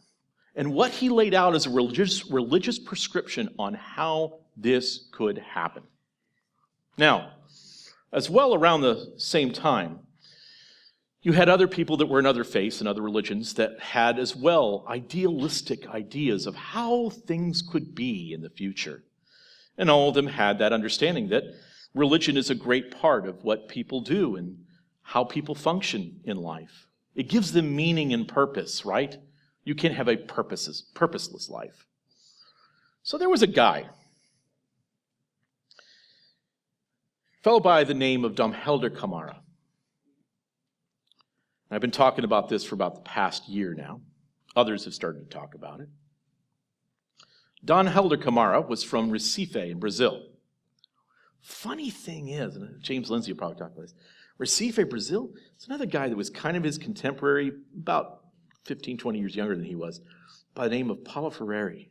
And what he laid out is a religious prescription on how this could happen. Now, as well around the same time, you had other people that were in other faiths and other religions that had as well idealistic ideas of how things could be in the future. And all of them had that understanding that religion is a great part of what people do and how people function in life. It gives them meaning and purpose, right? You can't have a purposeless life. So there was a guy, a fellow by the name of Dom Helder Camara. I've been talking about this for about the past year now. Others have started to talk about it. Dom Helder Camara was from Recife in Brazil. Funny thing is, and James Lindsay will probably talk about this, Recife, Brazil, it's another guy that was kind of his contemporary, about 15, 20 years younger than he was, by the name of Paulo Freire.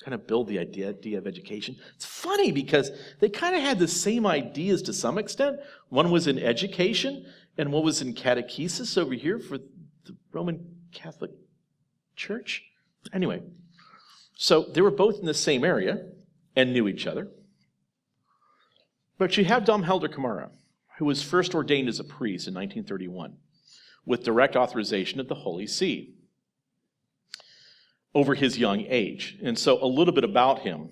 Kind of build the idea of education. It's funny because they kind of had the same ideas to some extent. One was in education, and one was in catechesis over here for the Roman Catholic Church. Anyway, so they were both in the same area and knew each other. But you have Dom Helder Camara, who was first ordained as a priest in 1931 with direct authorization of the Holy See over his young age. And so a little bit about him.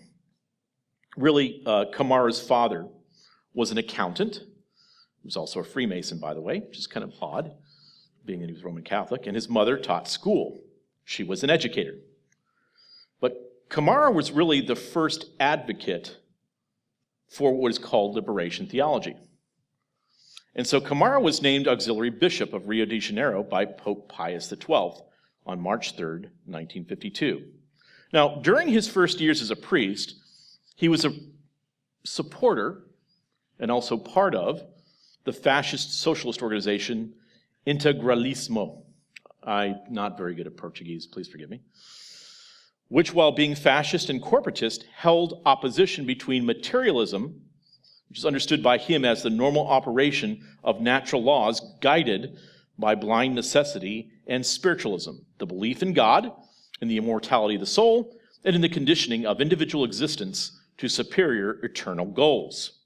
Really, Camara's father was an accountant. He was also a Freemason, by the way, which is kind of odd, being that he was Roman Catholic. And his mother taught school. She was an educator. But Camara was really the first advocate for what is called liberation theology. And so Camara was named auxiliary bishop of Rio de Janeiro by Pope Pius XII on March 3rd, 1952. Now, during his first years as a priest, he was a supporter and also part of the fascist socialist organization Integralismo. I'm not very good at Portuguese, please forgive me. Which, while being fascist and corporatist, held opposition between materialism, which is understood by him as the normal operation of natural laws guided by blind necessity, and spiritualism, the belief in God, in the immortality of the soul, and in the conditioning of individual existence to superior eternal goals.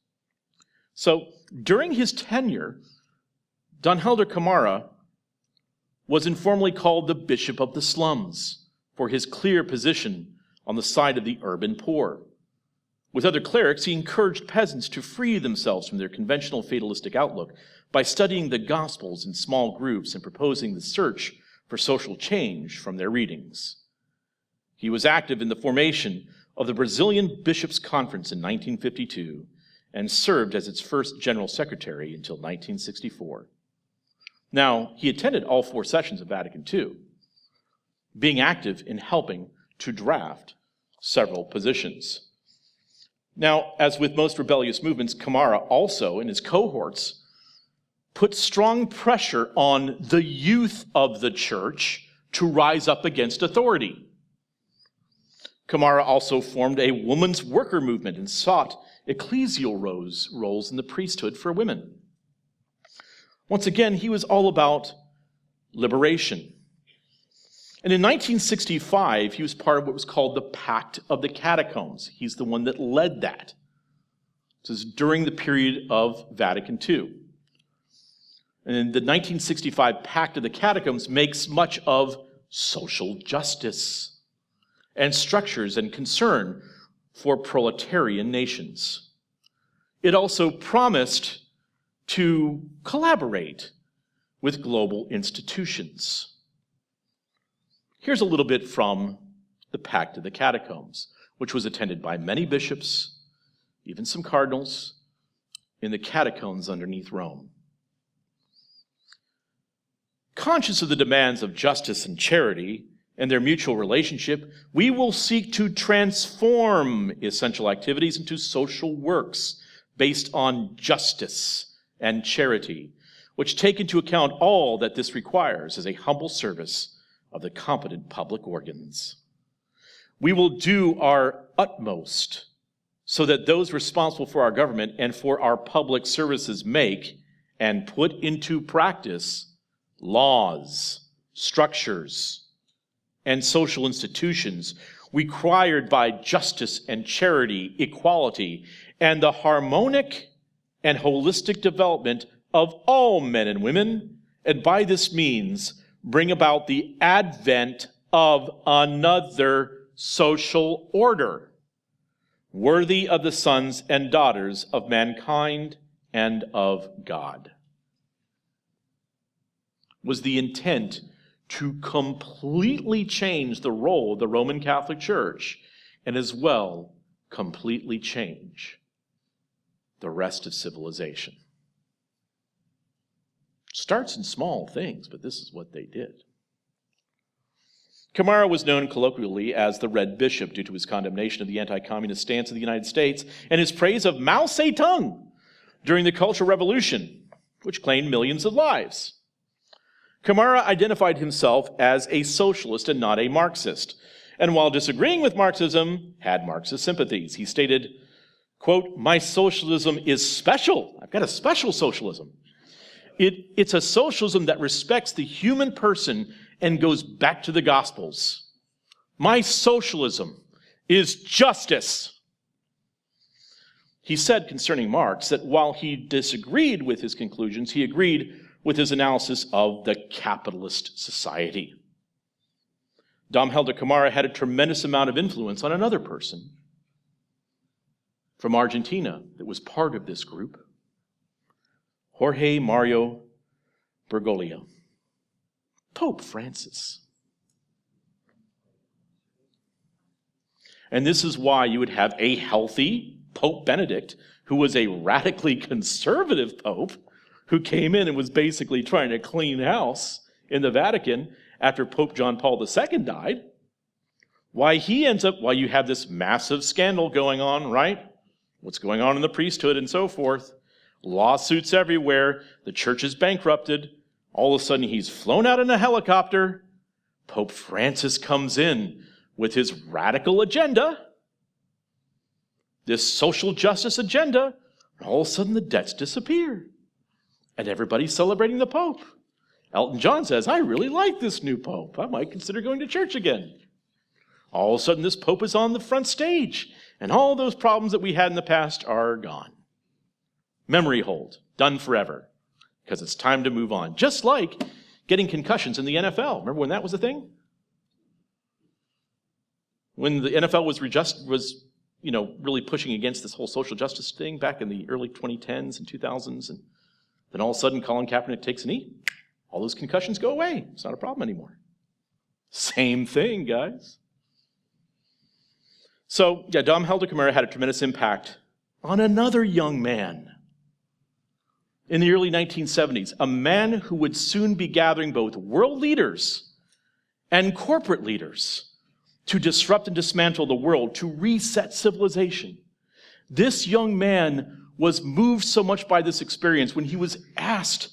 So, during his tenure, Dom Helder Camara was informally called the Bishop of the Slums for his clear position on the side of the urban poor. With other clerics, he encouraged peasants to free themselves from their conventional fatalistic outlook by studying the Gospels in small groups and proposing the search for social change from their readings. He was active in the formation of the Brazilian Bishops' Conference in 1952 and served as its first general secretary until 1964. Now, he attended all 4 sessions of Vatican II, being active in helping to draft several positions. Now, as with most rebellious movements, Camara also, and his cohorts, put strong pressure on the youth of the church to rise up against authority. Camara also formed a women's worker movement and sought ecclesial roles in the priesthood for women. Once again, he was all about liberation. And in 1965, he was part of what was called the Pact of the Catacombs. He's the one that led that. This is during the period of Vatican II. And the 1965 Pact of the Catacombs makes much of social justice and structures and concern for proletarian nations. It also promised to collaborate with global institutions. Here's a little bit from the Pact of the Catacombs, which was attended by many bishops, even some cardinals, in the catacombs underneath Rome. Conscious of the demands of justice and charity and their mutual relationship, we will seek to transform essential activities into social works based on justice and charity, which take into account all that this requires as a humble service of the competent public organs. We will do our utmost so that those responsible for our government and for our public services make and put into practice laws, structures, and social institutions required by justice and charity, equality, and the harmonic and holistic development of all men and women, and by this means bring about the advent of another social order, worthy of the sons and daughters of mankind and of God. Was the intent to completely change the role of the Roman Catholic Church and as well completely change the rest of civilization. Starts in small things, but this is what they did. Camara was known colloquially as the Red Bishop due to his condemnation of the anti-communist stance of the United States and his praise of Mao Zedong during the Cultural Revolution, which claimed millions of lives. Camara identified himself as a socialist and not a Marxist, and while disagreeing with Marxism, had Marxist sympathies. He stated, quote, "My socialism is special. I've got a special socialism. It's a socialism that respects the human person and goes back to the Gospels. My socialism is justice." He said concerning Marx that while he disagreed with his conclusions, he agreed with his analysis of the capitalist society. Dom Helder Camara had a tremendous amount of influence on another person from Argentina that was part of this group, Jorge Mario Bergoglio, Pope Francis. And this is why you would have a healthy Pope Benedict, who was a radically conservative pope, who came in and was basically trying to clean house in the Vatican after Pope John Paul II died. Why you have this massive scandal going on, right? What's going on in the priesthood and so forth. Lawsuits everywhere. The church is bankrupted. All of a sudden, he's flown out in a helicopter. Pope Francis comes in with his radical agenda, this social justice agenda, and all of a sudden the debts disappear. And everybody's celebrating the Pope. Elton John says, "I really like this new Pope. I might consider going to church again." All of a sudden, this Pope is on the front stage, and all those problems that we had in the past are gone. Memory hold, done forever, because it's time to move on. Just like getting concussions in the NFL. Remember when that was a thing? When the NFL was really pushing against this whole social justice thing back in the early 2010s and 2000s, and then all of a sudden Colin Kaepernick takes a knee. All those concussions go away. It's not a problem anymore. Same thing, guys. So, yeah, Dom Helder Camara had a tremendous impact on another young man in the early 1970s, a man who would soon be gathering both world leaders and corporate leaders to disrupt and dismantle the world, to reset civilization. This young man was moved so much by this experience when he was asked,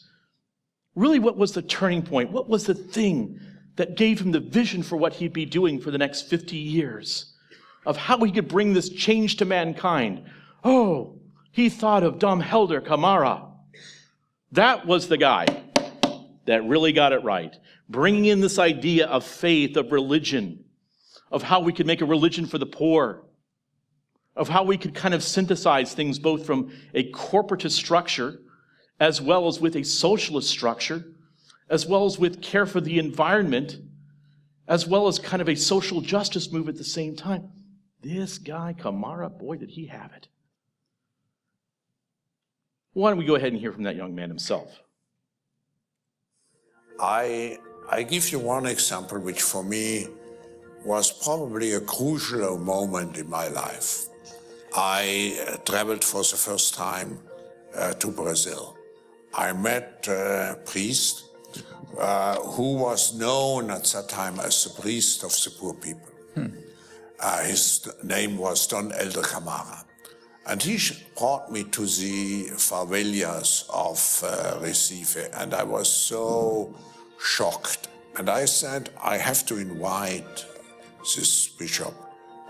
really, what was the turning point? What was the thing that gave him the vision for what he'd be doing for the next 50 years? Of how he could bring this change to mankind. Oh, he thought of Dom Helder Camara. That was the guy that really got it right. Bringing in this idea of faith, of religion, of how we could make a religion for the poor, of how we could kind of synthesize things both from a corporatist structure as well as with a socialist structure, as well as with care for the environment, as well as kind of a social justice move at the same time. This guy, Camara, boy, did he have it. Why don't we go ahead and hear from that young man himself? I give you one example which for me was probably a crucial moment in my life. I traveled for the first time to Brazil. I met a priest who was known at that time as the priest of the poor people. His name was Don Helder Camara. And he brought me to the favelas of Recife, and I was so shocked. And I said, I have to invite this bishop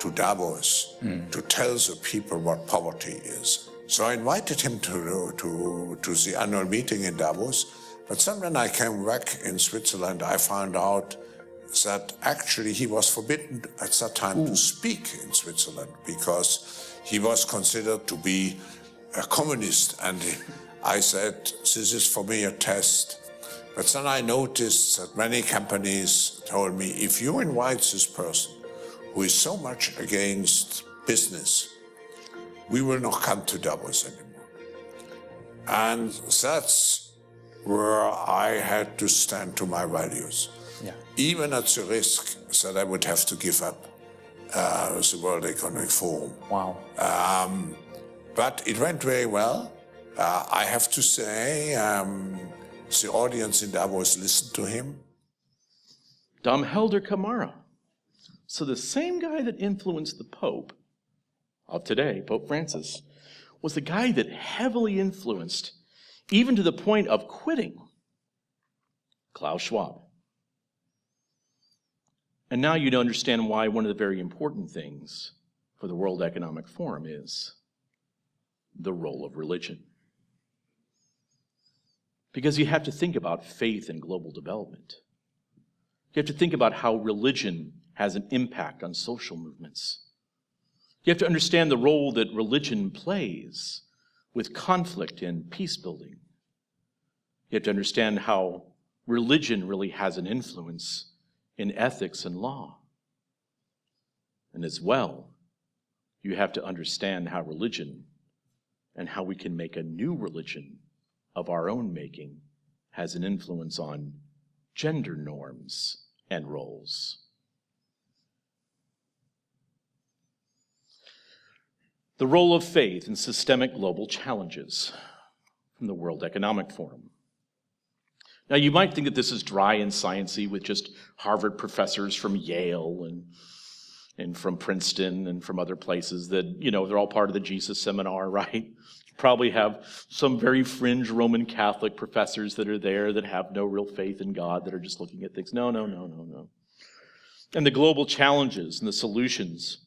to Davos to tell the people what poverty is. So I invited him to the annual meeting in Davos. But then when I came back in Switzerland, I found out that actually he was forbidden at that time to speak in Switzerland because he was considered to be a communist. And I said, this is for me a test. But then I noticed that many companies told me, if you invite this person who is so much against business, we will not come to Davos anymore. And that's where I had to stand to my values. Even at the risk that I would have to give up the World Economic Forum. Wow. But it went very well. I have to say, the audience in Davos listened to him. Helder Camara. So the same guy that influenced the Pope of today, Pope Francis, was the guy that heavily influenced, even to the point of quitting, Klaus Schwab. And now you understand why one of the very important things for the World Economic Forum is the role of religion. Because you have to think about faith and global development. You have to think about how religion has an impact on social movements. You have to understand the role that religion plays with conflict and peace building. You have to understand how religion really has an influence in ethics and law. And as well, you have to understand how religion and how we can make a new religion of our own making has an influence on gender norms and roles. The role of faith in systemic global challenges from the World Economic Forum. Now, you might think that this is dry and sciencey with just Harvard professors from Yale and from Princeton and from other places that, they're all part of the Jesus seminar, right? Probably have some very fringe Roman Catholic professors that are there that have no real faith in God, that are just looking at things. No. And the global challenges and the solutions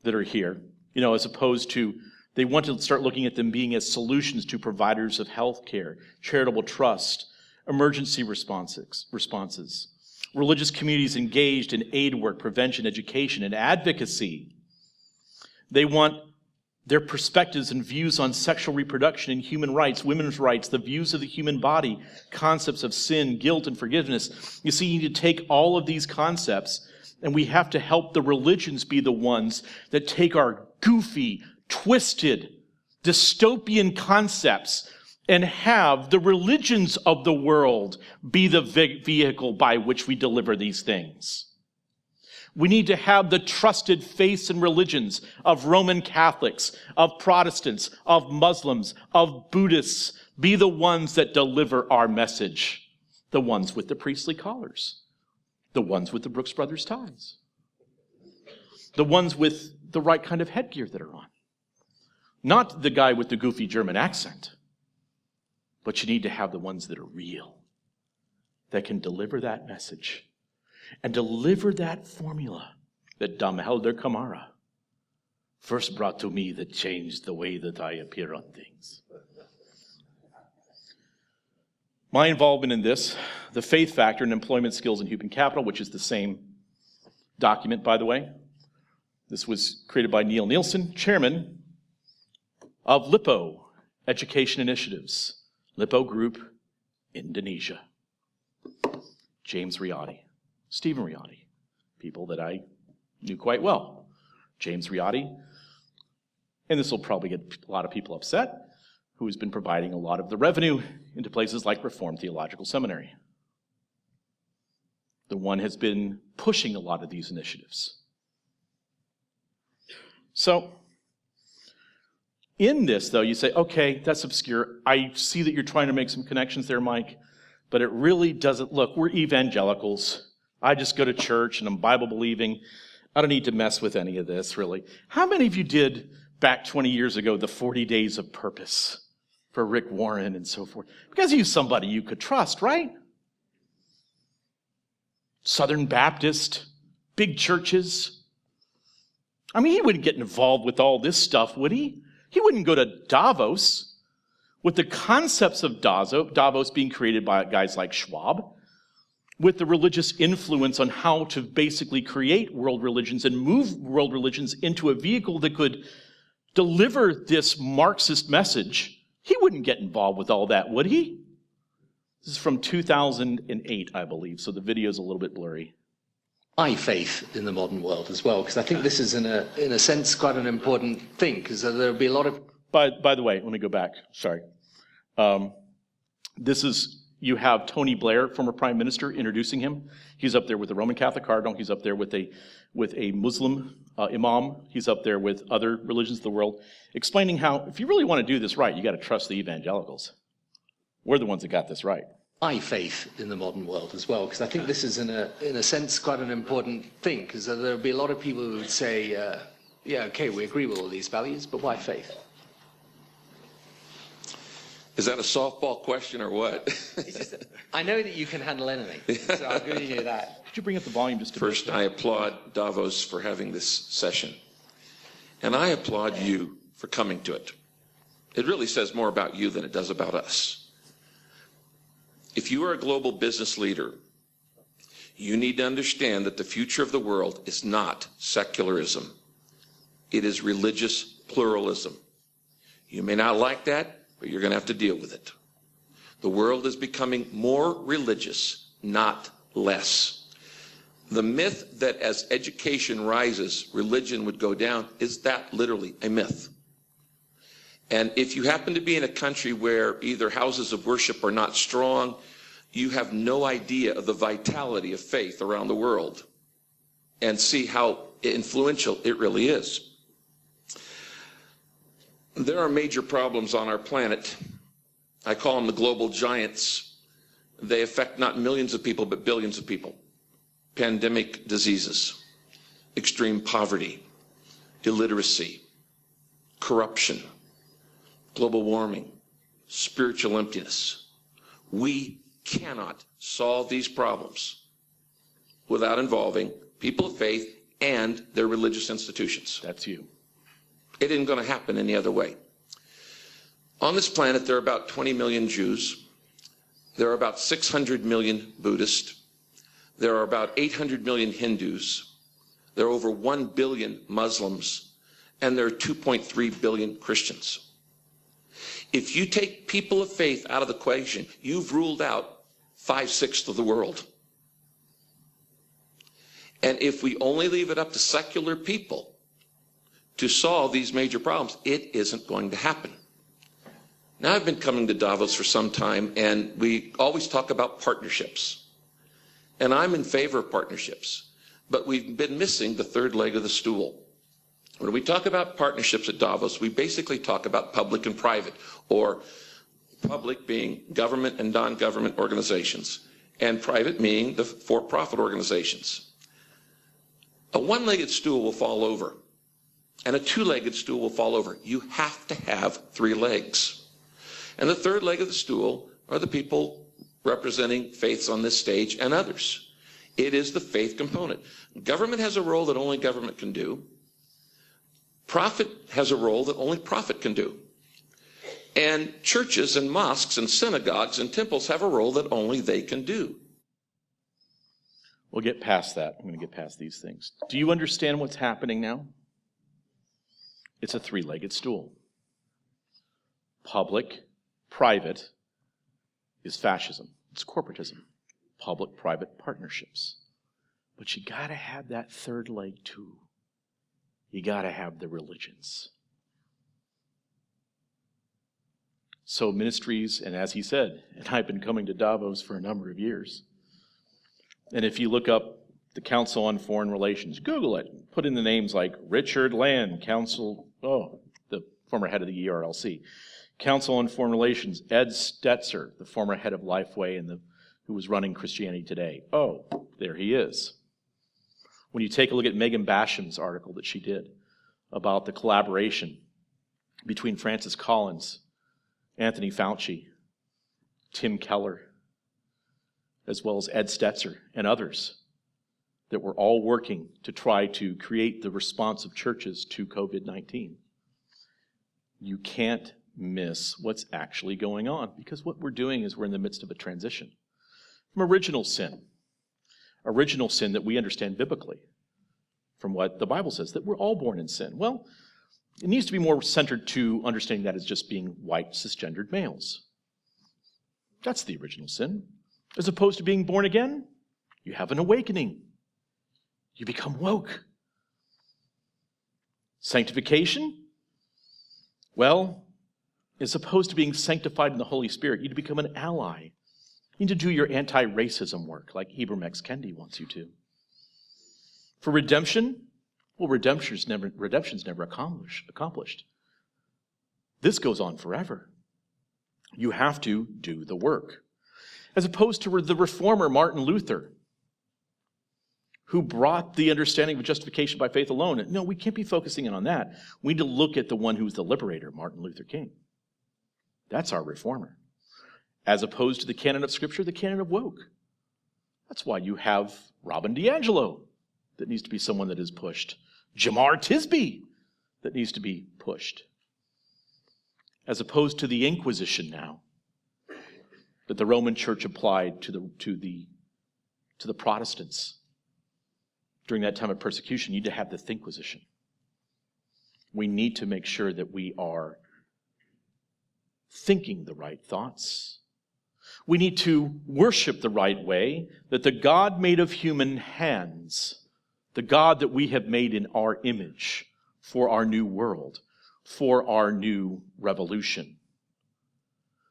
that are here, as opposed to, they want to start looking at them being as solutions to providers of health care, charitable trust, emergency responses, religious communities engaged in aid work, prevention, education, and advocacy. They want their perspectives and views on sexual reproduction and human rights, women's rights, the views of the human body, concepts of sin, guilt, and forgiveness. You see, you need to take all of these concepts, and we have to help the religions be the ones that take our goofy, twisted, dystopian concepts and have the religions of the world be the vehicle by which we deliver these things. We need to have the trusted faiths and religions of Roman Catholics, of Protestants, of Muslims, of Buddhists be the ones that deliver our message. The ones with the priestly collars. The ones with the Brooks Brothers ties. The ones with the right kind of headgear that are on. Not the guy with the goofy German accent. But you need to have the ones that are real, that can deliver that message and deliver that formula that Helder Camara first brought to me that changed the way that I appear on things. My involvement in this, the faith factor in employment skills and human capital, which is the same document, by the way. This was created by Neil Nielsen, chairman of Lippo Education Initiatives. Lippo Group, Indonesia. James Riotti, Stephen Riotti, people that I knew quite well. James Riotti, and this will probably get a lot of people upset, who has been providing a lot of the revenue into places like Reformed Theological Seminary. The one has been pushing a lot of these initiatives. So, in this, though, you say, okay, that's obscure. I see that you're trying to make some connections there, Mike, but it really doesn't. Look, we're evangelicals. I just go to church and I'm Bible-believing. I don't need to mess with any of this, really. How many of you did, back 20 years ago, the 40 Days of Purpose for Rick Warren and so forth? Because he's somebody you could trust, right? Southern Baptist, big churches. I mean, he wouldn't get involved with all this stuff, would he? He wouldn't go to Davos with the concepts of Davos being created by guys like Schwab, with the religious influence on how to basically create world religions and move world religions into a vehicle that could deliver this Marxist message. He wouldn't get involved with all that, would he? This is from 2008, I believe, so the video is a little bit blurry. My faith in the modern world as well, because I think this is, in a sense, quite an important thing, because there'll be a lot of... By the way, let me go back. Sorry. You have Tony Blair, former prime minister, introducing him. He's up there with the Roman Catholic cardinal. He's up there with a Muslim imam. He's up there with other religions of the world, explaining how, if you really want to do this right, you got to trust the evangelicals. We're the ones that got this right. my faith in the modern world as well, because I think this is, in a sense, quite an important thing, because there will be a lot of people who would say, yeah, okay, we agree with all these values, but why faith? Is that a softball question or what? I know that you can handle anything, so I'm giving you that. Could you bring up the volume just a bit? First, I applaud Davos for having this session. And I applaud you for coming to it. It really says more about you than it does about us. If you are a global business leader, you need to understand that the future of the world is not secularism. It is religious pluralism. You may not like that, but you're going to have to deal with it. The world is becoming more religious, not less. The myth that as education rises, religion would go down is that literally a myth. And if you happen to be in a country where either houses of worship are not strong, you have no idea of the vitality of faith around the world and see how influential it really is. There are major problems on our planet. I call them the global giants. They affect not millions of people, but billions of people. Pandemic diseases, extreme poverty, illiteracy, corruption, global warming, spiritual emptiness. We cannot solve these problems without involving people of faith and their religious institutions. That's you. It isn't going to happen any other way. On this planet, there are about 20 million Jews. There are about 600 million Buddhists. There are about 800 million Hindus. There are over 1 billion Muslims. And there are 2.3 billion Christians. If you take people of faith out of the equation, you've ruled out 5/6 of the world. And if we only leave it up to secular people to solve these major problems, it isn't going to happen. Now, I've been coming to Davos for some time, and we always talk about partnerships. And I'm in favor of partnerships, but we've been missing the third leg of the stool. When we talk about partnerships at Davos, we basically talk about public and private, or public being government and non-government organizations, and private meaning the for-profit organizations. A one-legged stool will fall over, and a two-legged stool will fall over. You have to have 3 legs. And the third leg of the stool are the people representing faiths on this stage and others. It is the faith component. Government has a role that only government can do. Profit has a role that only profit can do. And churches and mosques and synagogues and temples have a role that only they can do. We'll get past that. I'm going to get past these things. Do you understand what's happening now? It's a 3-legged stool. Public, private is fascism. It's corporatism. Public-private partnerships. But you got to have that third leg too. You got to have the religions. So ministries, and as he said, and I've been coming to Davos for a number of years. And if you look up the Council on Foreign Relations, Google it, put in the names like Richard Land, the former head of the ERLC. Council on Foreign Relations, Ed Stetzer, the former head of Lifeway and who was running Christianity Today. Oh, there he is. When you take a look at Megan Basham's article that she did about the collaboration between Francis Collins, Anthony Fauci, Tim Keller, as well as Ed Stetzer and others, that were all working to try to create the response of churches to COVID-19. You can't miss what's actually going on, because what we're doing is we're in the midst of a transition from original sin that we understand biblically, from what the Bible says, that we're all born in sin. Well, it needs to be more centered to understanding that as just being white, cisgendered males. That's the original sin. As opposed to being born again, you have an awakening. You become woke. Sanctification? Well, as opposed to being sanctified in the Holy Spirit, you become an ally. You need to do your anti-racism work like Ibram X. Kendi wants you to. For redemption, well, redemption's never accomplished. This goes on forever. You have to do the work. As opposed to the reformer Martin Luther, who brought the understanding of justification by faith alone. No, we can't be focusing in on that. We need to look at the one who's the liberator, Martin Luther King. That's our reformer. As opposed to the canon of Scripture, the canon of woke. That's why you have Robin DiAngelo that needs to be someone that is pushed. Jamar Tisby that needs to be pushed. As opposed to the Inquisition now that the Roman Church applied to the Protestants. During that time of persecution, you need to have the Thinquisition. We need to make sure that we are thinking the right thoughts. We need to worship the right way, that the God made of human hands, the God that we have made in our image for our new world, for our new revolution,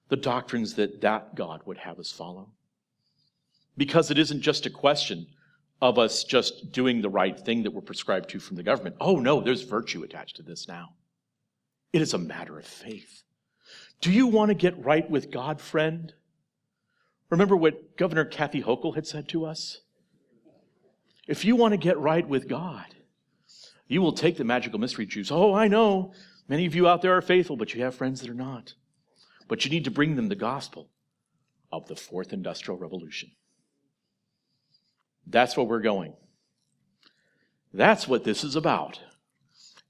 the doctrines that God would have us follow. Because it isn't just a question of us just doing the right thing that we're prescribed to from the government. Oh no, there's virtue attached to this now. It is a matter of faith. Do you want to get right with God, friend? Remember what Governor Kathy Hochul had said to us? If you want to get right with God, you will take the magical mystery juice. Oh, I know. Many of you out there are faithful, but you have friends that are not. But you need to bring them the gospel of the Fourth Industrial Revolution. That's where we're going. That's what this is about.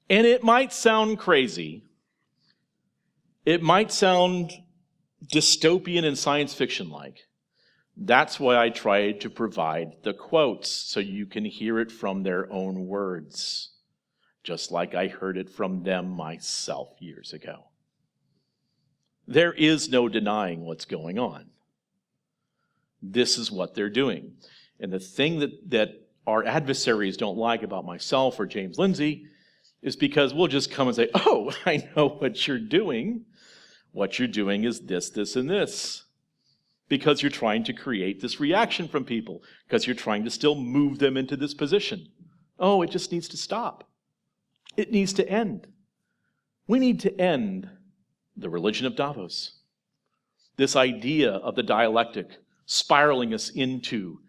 And it might sound crazy. It might sound dystopian and science fiction-like. That's why I tried to provide the quotes so you can hear it from their own words, just like I heard it from them myself years ago. There is no denying what's going on. This is what they're doing. And the thing that our adversaries don't like about myself or James Lindsay is because we'll just come and say, oh, I know what you're doing. What you're doing is this, this, and this. Because you're trying to create this reaction from people. Because you're trying to still move them into this position. Oh, it just needs to stop. It needs to end. We need to end the religion of Davos. This idea of the dialectic spiraling us into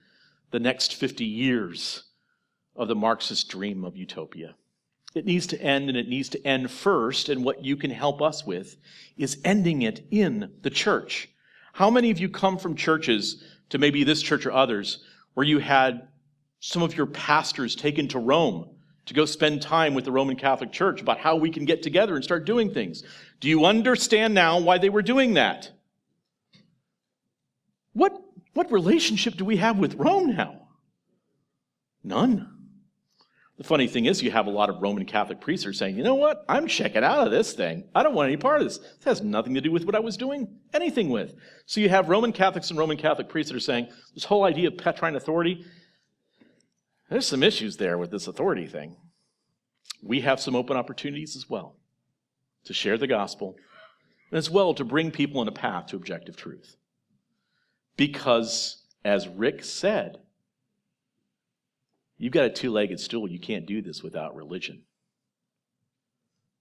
the next 50 years of the Marxist dream of utopia. It needs to end, and it needs to end first, and what you can help us with is ending it in the church. How many of you come from churches, to maybe this church or others, where you had some of your pastors taken to Rome to go spend time with the Roman Catholic Church about how we can get together and start doing things? Do you understand now why they were doing that? What relationship do we have with Rome now? None. The funny thing is, you have a lot of Roman Catholic priests who are saying, you know what, I'm checking out of this thing. I don't want any part of this. This has nothing to do with what I was doing anything with. So you have Roman Catholics and Roman Catholic priests that are saying, this whole idea of Petrine authority, there's some issues there with this authority thing. We have some open opportunities as well to share the gospel, and as well to bring people on a path to objective truth. Because, as Rick said, you've got a two-legged stool. You can't do this without religion.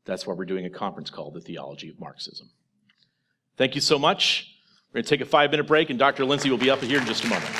That's why we're doing a conference called The Theology of Marxism. Thank you so much. We're going to take a 5-minute break, and Dr. Lindsay will be up here in just a moment.